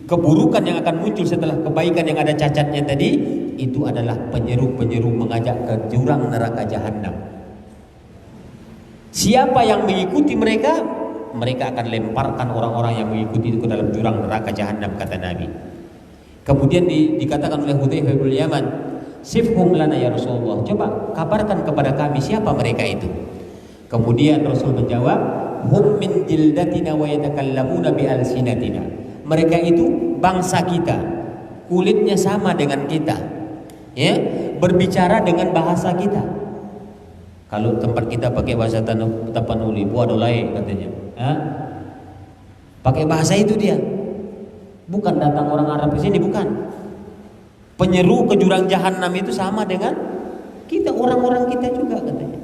keburukan yang akan muncul setelah kebaikan yang ada cacatnya tadi, itu adalah penyeru-penyeru mengajak ke jurang neraka jahannam. Siapa yang mengikuti mereka, mereka akan lemparkan orang-orang yang mengikuti itu ke dalam jurang neraka jahannam, kata Nabi. Kemudian dikatakan oleh Hudzaifah bin Yaman, sifhum lana ya Rasulullah. Coba kabarkan kepada kami siapa mereka itu. Kemudian Rasul menjawab, hum min jildatina wa yatakallamuna bi alsinatina. Mereka itu bangsa kita, kulitnya sama dengan kita, ya, berbicara dengan bahasa kita. Kalau tempat kita pakai bahasa Tapanuli, buadolai katanya, pakai bahasa itu dia. Bukan datang orang Arab ke sini, bukan. Penyeru ke jurang jahanam itu sama dengan kita, orang-orang kita juga, katanya.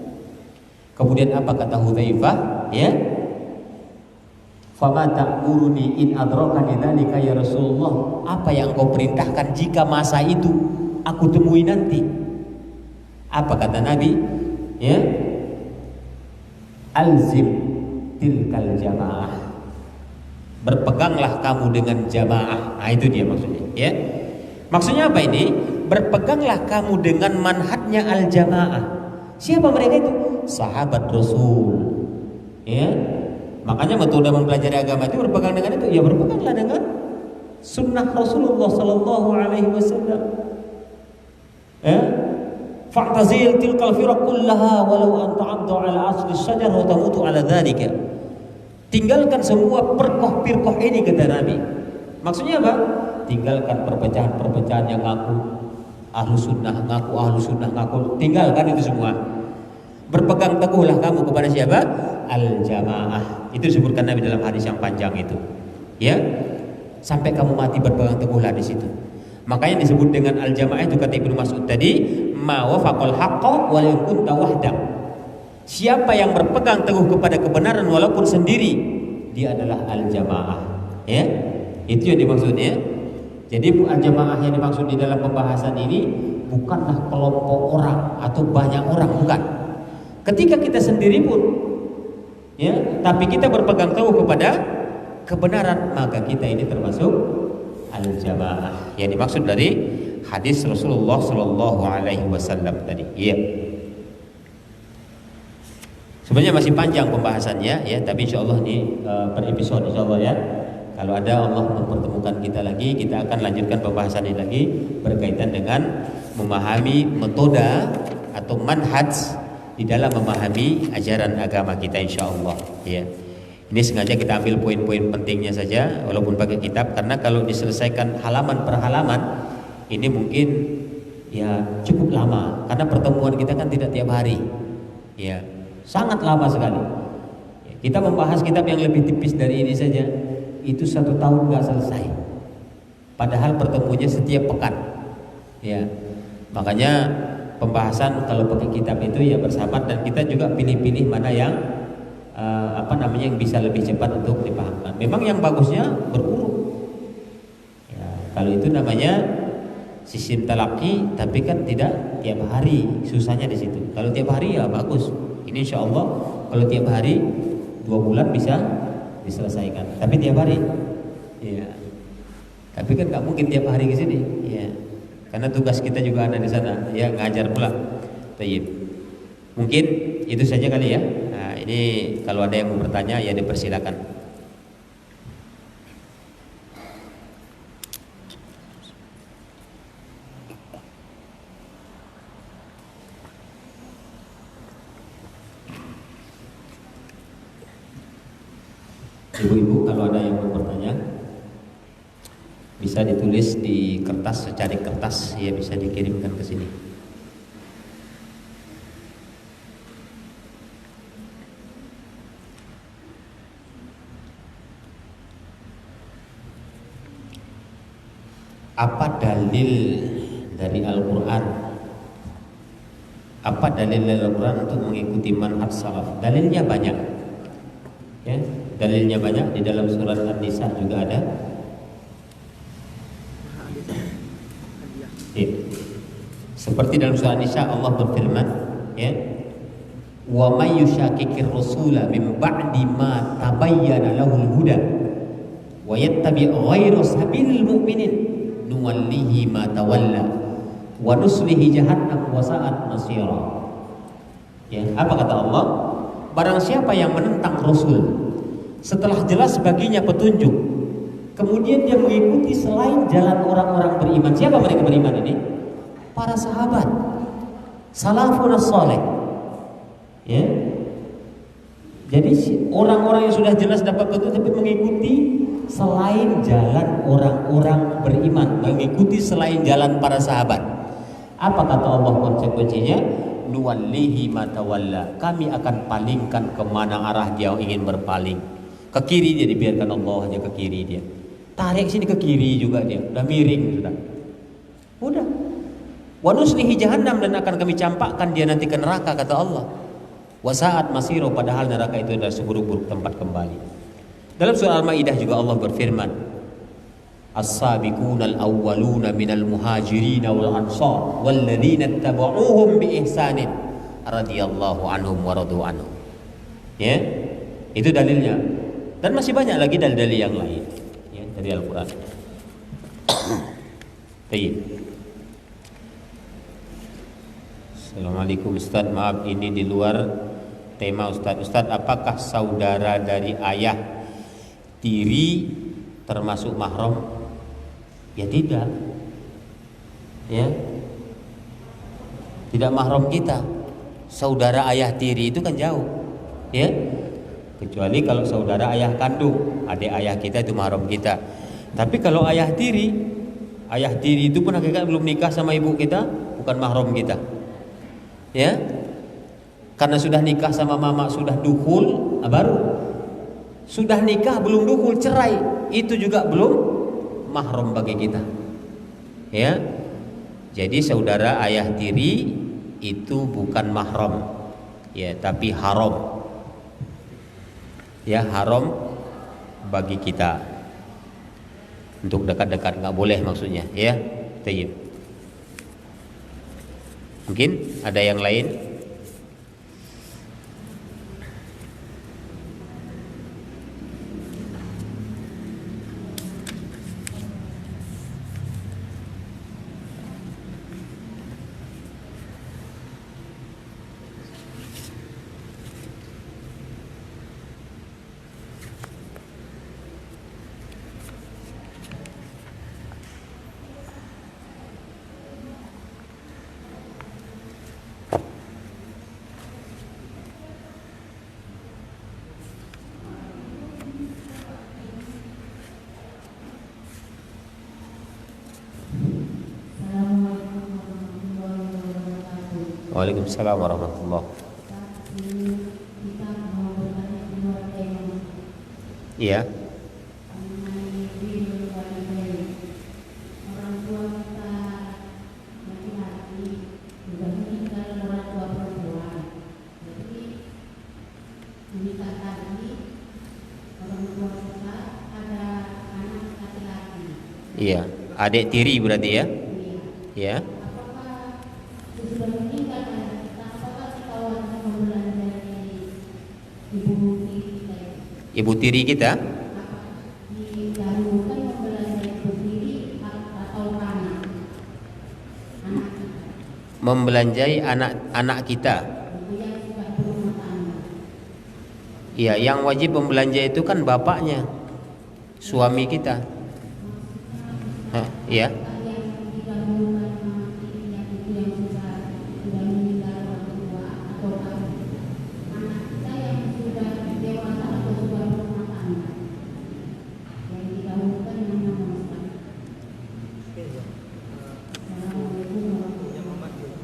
Kemudian apa kata Hudzaifah, ya? Fama ta'muruni in adrakani dzalika ya Rasulullah. Apa yang engkau perintahkan jika masa itu aku temui nanti? Apa kata Nabi? Ya. Alzim tilkal jamaah. Berpeganglah kamu dengan jamaah. Nah, itu dia maksudnya, ya. Maksudnya apa ini? Berpeganglah kamu dengan manhajnya al-jamaah. Siapa mereka itu? Sahabat Rasul, Ya, makanya metode mempelajari agama itu berpegang dengan itu. Ya berpeganglah dengan sunnah Rasulullah Sallallahu Alaihi Wasallam. Ya, fa'tazil tilkal firaq kullaha walau an ta'addu ala asli syajar wa tamutu ala dzalika. Tinggalkan semua perkoh-pirkoh ini, kata Nabi. Maksudnya apa? Tinggalkan perpecahan-perpecahan yang ngaku ahlu sunnah, ngaku tinggalkan itu semua. Berpegang teguhlah kamu kepada siapa? Al-jamaah. Itu disebutkan Nabi dalam hadis yang panjang itu. Ya, sampai kamu mati berpegang teguhlah di situ. Makanya disebut dengan al-jamaah itu kata Ibnu Mas'ud tadi, ma wafaqal haqqa wa la kunta wahdak. Siapa yang berpegang teguh kepada kebenaran walaupun sendiri, dia adalah al-jamaah. Ya, itu yang dimaksudnya. Jadi al-jamaah yang dimaksud di dalam pembahasan ini bukanlah kelompok orang atau banyak orang, bukan. Ketika kita sendiri pun, ya, tapi kita berpegang teguh kepada kebenaran, maka kita ini termasuk al-jamaah. Yang dimaksud dari hadis Rasulullah Sallallahu Alaihi Wasallam tadi. Iya. Sebenarnya masih panjang pembahasannya, ya, tapi insya Allah ini per episode, insya Allah ya. Kalau ada Allah mempertemukan kita lagi, kita akan lanjutkan pembahasan ini lagi berkaitan dengan memahami metode atau manhaj di dalam memahami ajaran agama kita, insya Allah. Ya. Ini sengaja kita ambil poin-poin pentingnya saja, walaupun pakai kitab, karena kalau diselesaikan halaman per halaman, ini mungkin ya cukup lama, karena pertemuan kita kan tidak tiap hari, ya, sangat lama sekali. Ya, kita membahas kitab yang lebih tipis dari ini saja, itu 1 tahun nggak selesai. Padahal pertemuannya setiap pekan, ya. Makanya pembahasan kalau pakai kitab itu ya bersahabat, dan kita juga pilih-pilih mana yang yang bisa lebih cepat untuk dipahamkan. Memang yang bagusnya berurut. Ya, kalau itu namanya sistem talaki, tapi kan tidak tiap hari, susahnya di situ. Kalau tiap hari ya bagus. Ini insya Allah kalau tiap hari 2 bulan bisa diselesaikan. Tapi tiap hari, ya. Tapi kan nggak mungkin tiap hari ke sini, ya. Karena tugas kita juga ada di sana, ya, ngajar pula. Tayyib. Mungkin itu saja kali ya. Nah, ini kalau ada yang mau bertanya ya dipersilakan. Ibu-ibu kalau ada yang mau bertanya bisa ditulis di kertas, secari kertas, ya, bisa dikirimkan ke sini. Apa dalil dari Al-Quran? Apa dalil dari Al-Quran untuk mengikuti manhaj salaf? Dalilnya banyak, ya, dalilnya banyak. Di dalam surat An-Nisa juga ada. Ya. Seperti dalam surat An-Nisa Allah berfirman, ya, wa may yushaqiqir rasula min ba'di ma tabayyana lahul huda wa yattabi' ghayra sabilil mu'minin nuwallihi ma tawalla wa nuslihi jahannam wa sa'at masira. Ya, apa kata Allah? Barang siapa yang menentang Rasul setelah jelas baginya petunjuk, kemudian dia mengikuti selain jalan orang-orang beriman. Siapa mereka beriman ini? Para sahabat, salafun as-salih. Ya. Jadi orang-orang yang sudah jelas dapat petunjuk tapi mengikuti selain jalan orang-orang beriman, mengikuti selain jalan para sahabat. Apa kata Allah konsekuensinya? Nuwallihi ma tawalla. Kami akan palingkan kemana arah dia ingin berpaling. Ke kiri dia dibiarkan Allah aja, ke kiri dia. Tarik sini ke kiri juga dia, udah miring sudah. Udah. Wa nuslihi jahannam, dan akan kami campakkan dia nanti ke neraka, kata Allah. Wa sa'at masiro, padahal neraka itu adalah seburuk-buruk tempat kembali. Dalam surah Al-Maidah juga Allah berfirman, As-sabiqunal awwaluna minal muhajirin wal ansar walladzina ittaba'uuhum bi ihsanin radhiyallahu anhum wa radu anhu. Ya. Itu dalilnya. Dan masih banyak lagi dalil-dalil yang lain, ya, dari Al-Qur'an. Baik. Assalamualaikum Ustaz, maaf ini di luar tema Ustadz. Ustadz, apakah saudara dari ayah tiri termasuk mahram? Ya tidak. Ya. Tidak mahram kita. Saudara ayah tiri itu kan jauh. Ya. Kecuali kalau saudara ayah kandung, adik ayah kita itu mahram kita. Tapi kalau ayah tiri itu pun hakikat belum nikah sama ibu kita, bukan mahram kita. Ya. Karena sudah nikah sama mama, sudah dukhul, baru. Sudah nikah belum dukhul, cerai, itu juga belum mahram bagi kita. Ya. Jadi saudara ayah tiri itu bukan mahram. Ya, tapi haram. Ya, haram bagi kita. Untuk dekat-dekat nggak boleh maksudnya, ya. Tayyib. Mungkin ada yang lain? Waalaikumsalam warahmatullahi wabarakatuh. Iya. Iya, adik tiri berarti ya? Iya. Ibu tiri kita membelanjai anak-anak kita. Iya, yang wajib membelanjai itu kan bapaknya, suami kita. Iya.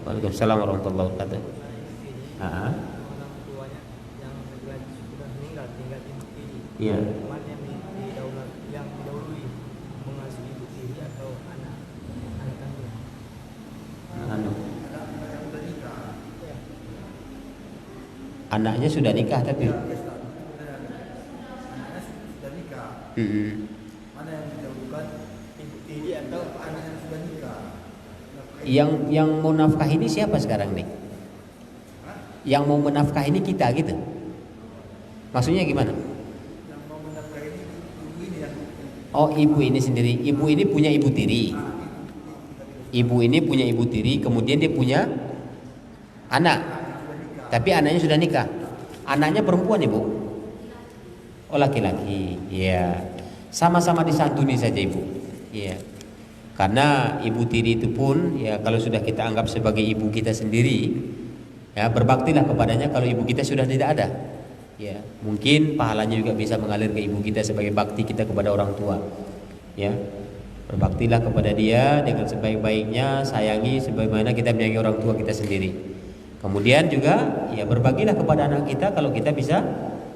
Waalaikumsalam warahmatullahi wabarakatuh. Iya. Anaknya sudah nikah tapi mana yang didahulukan, ibu tiri atau anak yang sudah nikah? Yang mau nafkah ini siapa sekarang nih? Yang mau menafkah ini kita gitu. Maksudnya gimana? Yang mau menafkah ini ibu ini yang Oh, ibu ini sendiri. Ibu ini punya ibu tiri. Ibu ini punya ibu tiri, kemudian dia punya anak. Tapi anaknya sudah nikah. Anaknya perempuan, Ibu? Oh, laki-laki. Iya. Sama-sama disantuni saja, Ibu. Iya. Karena ibu tiri itu pun ya kalau sudah kita anggap sebagai ibu kita sendiri, ya berbaktilah kepadanya kalau ibu kita sudah tidak ada. Ya, mungkin pahalanya juga bisa mengalir ke ibu kita sebagai bakti kita kepada orang tua. Ya. Berbaktilah kepada dia dengan sebaik-baiknya, sayangi sebagaimana kita menyayangi orang tua kita sendiri. Kemudian juga ya berbagilah kepada anak kita kalau kita bisa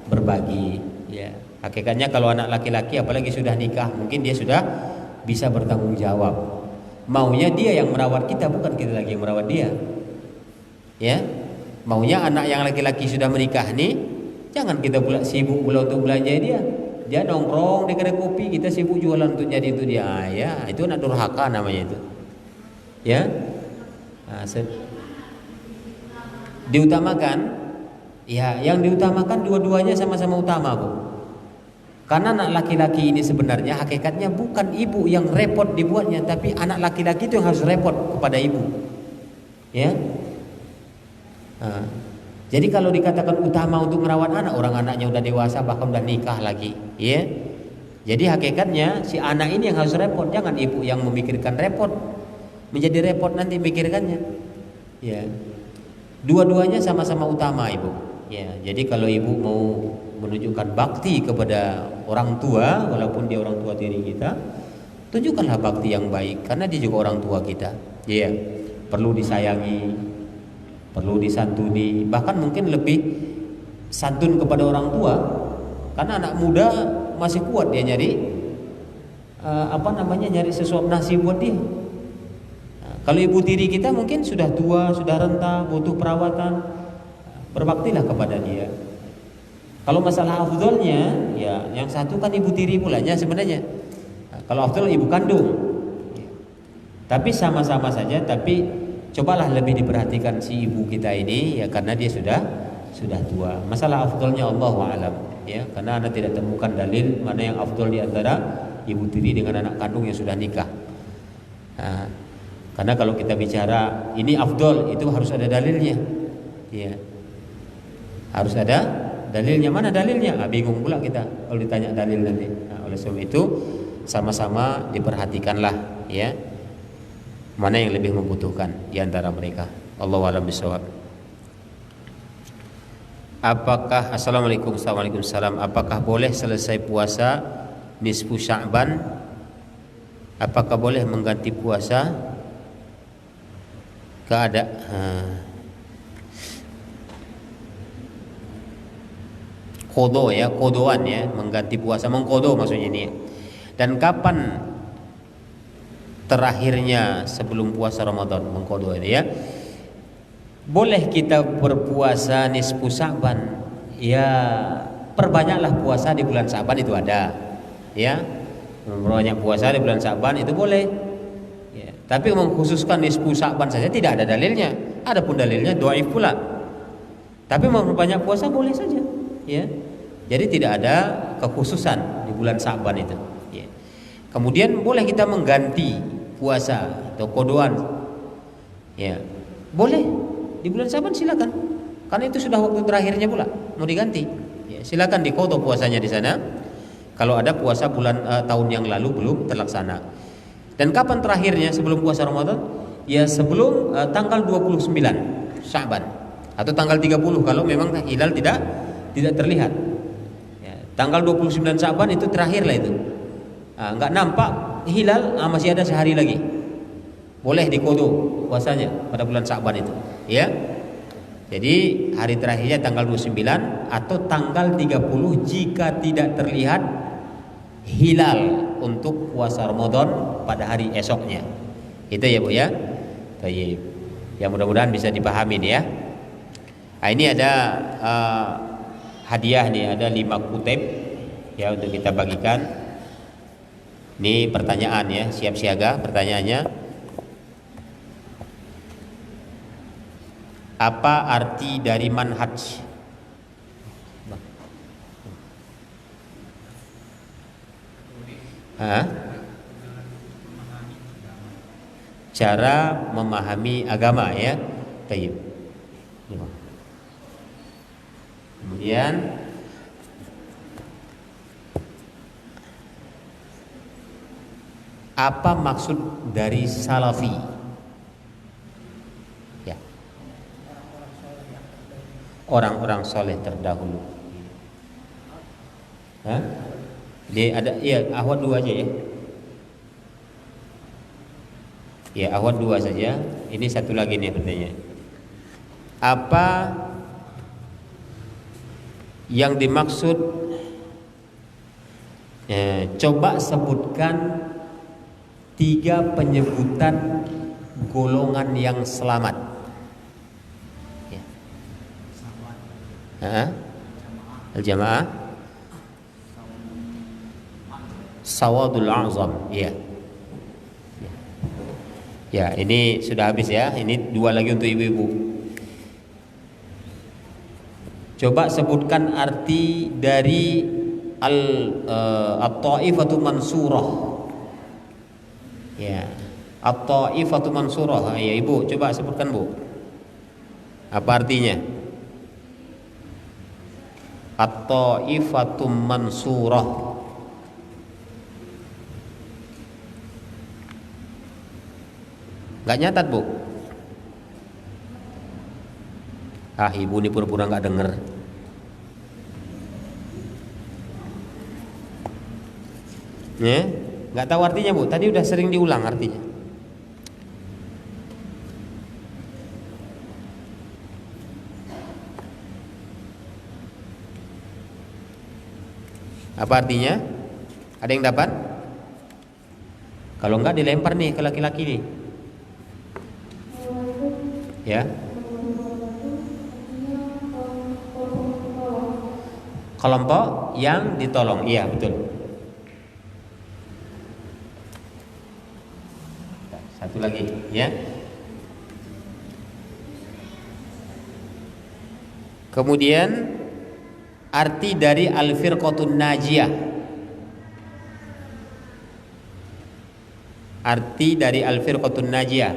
berbagi. Ya, hakikatnya kalau anak laki-laki apalagi sudah nikah, mungkin dia sudah bisa bertanggung jawab. Maunya dia yang merawat kita, bukan kita lagi yang merawat dia. Ya, maunya anak yang laki-laki sudah menikah nih, jangan kita pula sibuk pula untuk belanja dia. Dia nongkrong di kedai kopi, kita sibuk jualan untuk jadi itu dia. Ya, itu anak durhaka namanya itu. Ya, nah, diutamakan, ya yang diutamakan dua-duanya sama-sama utama, Bu. Karena anak laki-laki ini sebenarnya hakikatnya bukan ibu yang repot dibuatnya, tapi anak laki-laki itu yang harus repot kepada ibu. Ya, nah, Jadi kalau dikatakan utama untuk merawat anak, orang anaknya udah dewasa bahkan udah nikah lagi, ya. Jadi hakikatnya si anak ini yang harus repot, jangan ibu yang memikirkan repot. Menjadi repot nanti mikirkannya. Ya. Dua-duanya sama-sama utama, Ibu. Ya, jadi kalau ibu mau menunjukkan bakti kepada orang tua, walaupun dia orang tua diri kita, tunjukkanlah bakti yang baik karena dia juga orang tua kita. Ya. Perlu disayangi, perlu disantuni, bahkan mungkin lebih santun kepada orang tua karena anak muda masih kuat dia nyari nyari sesuap nasi buat dia. Nah, kalau ibu tiri kita mungkin sudah tua, sudah renta, butuh perawatan, berbaktilah kepada dia. Kalau masalah afdolnya, ya yang satu kan ibu tiri pulanya sebenarnya. Nah, kalau afdol ibu kandung, tapi sama-sama saja, tapi cobalah lebih diperhatikan si ibu kita ini ya karena dia sudah tua. Masalah afdolnya Allahu a'lam ya, karena Anda tidak temukan dalil mana yang afdol di antara ibu tiri dengan anak kandung yang sudah nikah. Nah, karena kalau kita bicara ini afdol itu harus ada dalilnya. Ya. Harus ada dalilnya. Mana dalilnya? Bingung pula kita kalau ditanya dalil nanti. Nah, oleh sebab itu sama-sama diperhatikanlah ya. Mana yang lebih membutuhkan di antara mereka. Allahu a'lam bishawab. Assalamualaikum warahmatullahi wabarakatuh. Apakah boleh selesai puasa nisfu Sya'ban? Apakah boleh mengganti puasa? Kodoan ya, mengganti puasa, mengkodo maksudnya ini. Dan kapan terakhirnya sebelum puasa Ramadan, mengkodo ini ya? Boleh kita berpuasa nisfu Sya'ban. Ya, perbanyaklah puasa di bulan Sya'ban itu ada. Ya. Memperbanyak puasa di bulan Sya'ban itu boleh. Ya. Tapi mengkhususkan nisfu Sya'ban saja tidak ada dalilnya. Adapun dalilnya dhaif pula. Tapi memperbanyak puasa boleh saja. Ya. Jadi tidak ada kekhususan di bulan Sya'ban itu. Ya. Kemudian boleh kita mengganti puasa atau kodoan. Ya. Boleh. Di bulan Sya'ban silakan. Karena itu sudah waktu terakhirnya pula mau diganti. Ya, silakan dikodo puasanya di sana. Kalau ada puasa bulan tahun yang lalu belum terlaksana. Dan kapan terakhirnya sebelum puasa Ramadan? Ya sebelum tanggal 29 Sya'ban atau tanggal 30 kalau memang hilal tidak terlihat. Ya, tanggal 29 Sya'ban itu terakhir lah itu. Enggak nampak hilal, masih ada sehari lagi. Boleh dikodo puasanya pada bulan Sya'ban itu, ya. Jadi hari terakhirnya tanggal 29 atau tanggal 30 jika tidak terlihat hilal untuk puasa Ramadan pada hari esoknya. Itu ya, Bu ya. Baik. Ya mudah-mudahan bisa dipahami nih ya. Nah, ini ada hadiah nih, ada 5 kutip ya untuk kita bagikan. Ini pertanyaan ya, siap siaga pertanyaannya. Apa arti dari manhaj? Cara memahami agama ya. Baik. Kemudian apa maksud dari salafi? Orang-orang soleh terdahulu. Dia ada ahwat 2 aja ya. Ya ahwat 2 saja. Ini satu lagi nih pertanyaan. Apa yang dimaksud? Coba sebutkan 3 penyebutan golongan yang selamat. Al-jamaah Sawadul A'zam. Ya, ini sudah habis ya. Ini 2 lagi untuk ibu-ibu. Coba sebutkan arti dari At-Ta'ifatu Mansurah. Ya, At-Ta'ifatu Mansurah. Ya, Ibu, coba sebutkan, Bu. Apa artinya? At-Ta'ifatum Mansurah. Gak nyatat, Bu? Ibu ini pura-pura gak denger. Ya, gak tahu artinya, Bu. Tadi udah sering diulang artinya. Apa artinya? Ada yang dapat? Kalau enggak dilempar nih ke laki-laki nih. Ya. Kelompok yang ditolong. Iya, betul. Satu lagi, ya. Kemudian arti dari al-firqatun najiyah. Arti dari al-firqatun najiyah.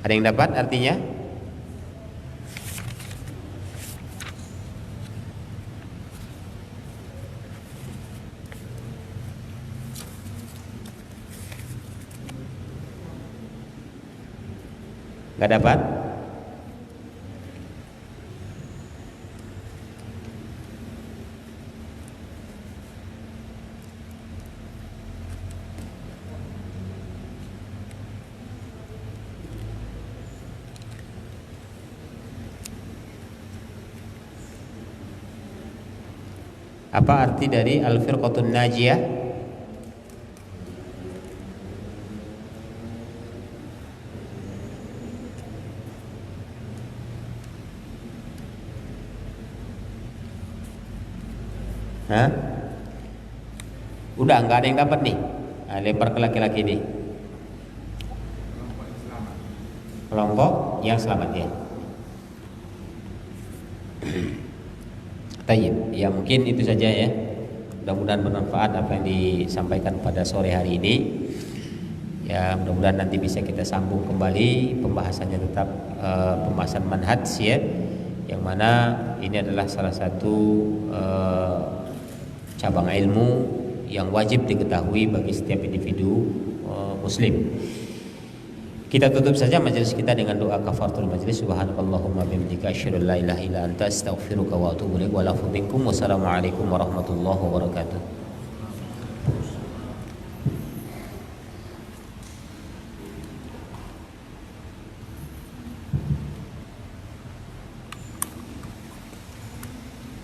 Ada yang dapat artinya? Gak dapat? Apa arti dari al-firqatun najiyah? Hah? Udah nggak ada yang dapat nih. Nah, lempar ke laki-laki nih. Kelompok yang selamat ya. Tayyib. Ya mungkin itu saja ya. Mudah-mudahan bermanfaat apa yang disampaikan pada sore hari ini. Ya mudah-mudahan nanti bisa kita sambung kembali pembahasannya, tetap pembahasan manhaj ya. Yang mana ini adalah salah satu cabang ilmu yang wajib diketahui bagi setiap individu muslim. Kita tutup saja majelis kita dengan doa kafaratul majelis. Subhanakallahumma bihamdika asyhadu an la ilaha illa anta astaghfiruka wa atubu ilaik. Wa lafu minkum. Wassalamualaikum warahmatullahi wabarakatuh.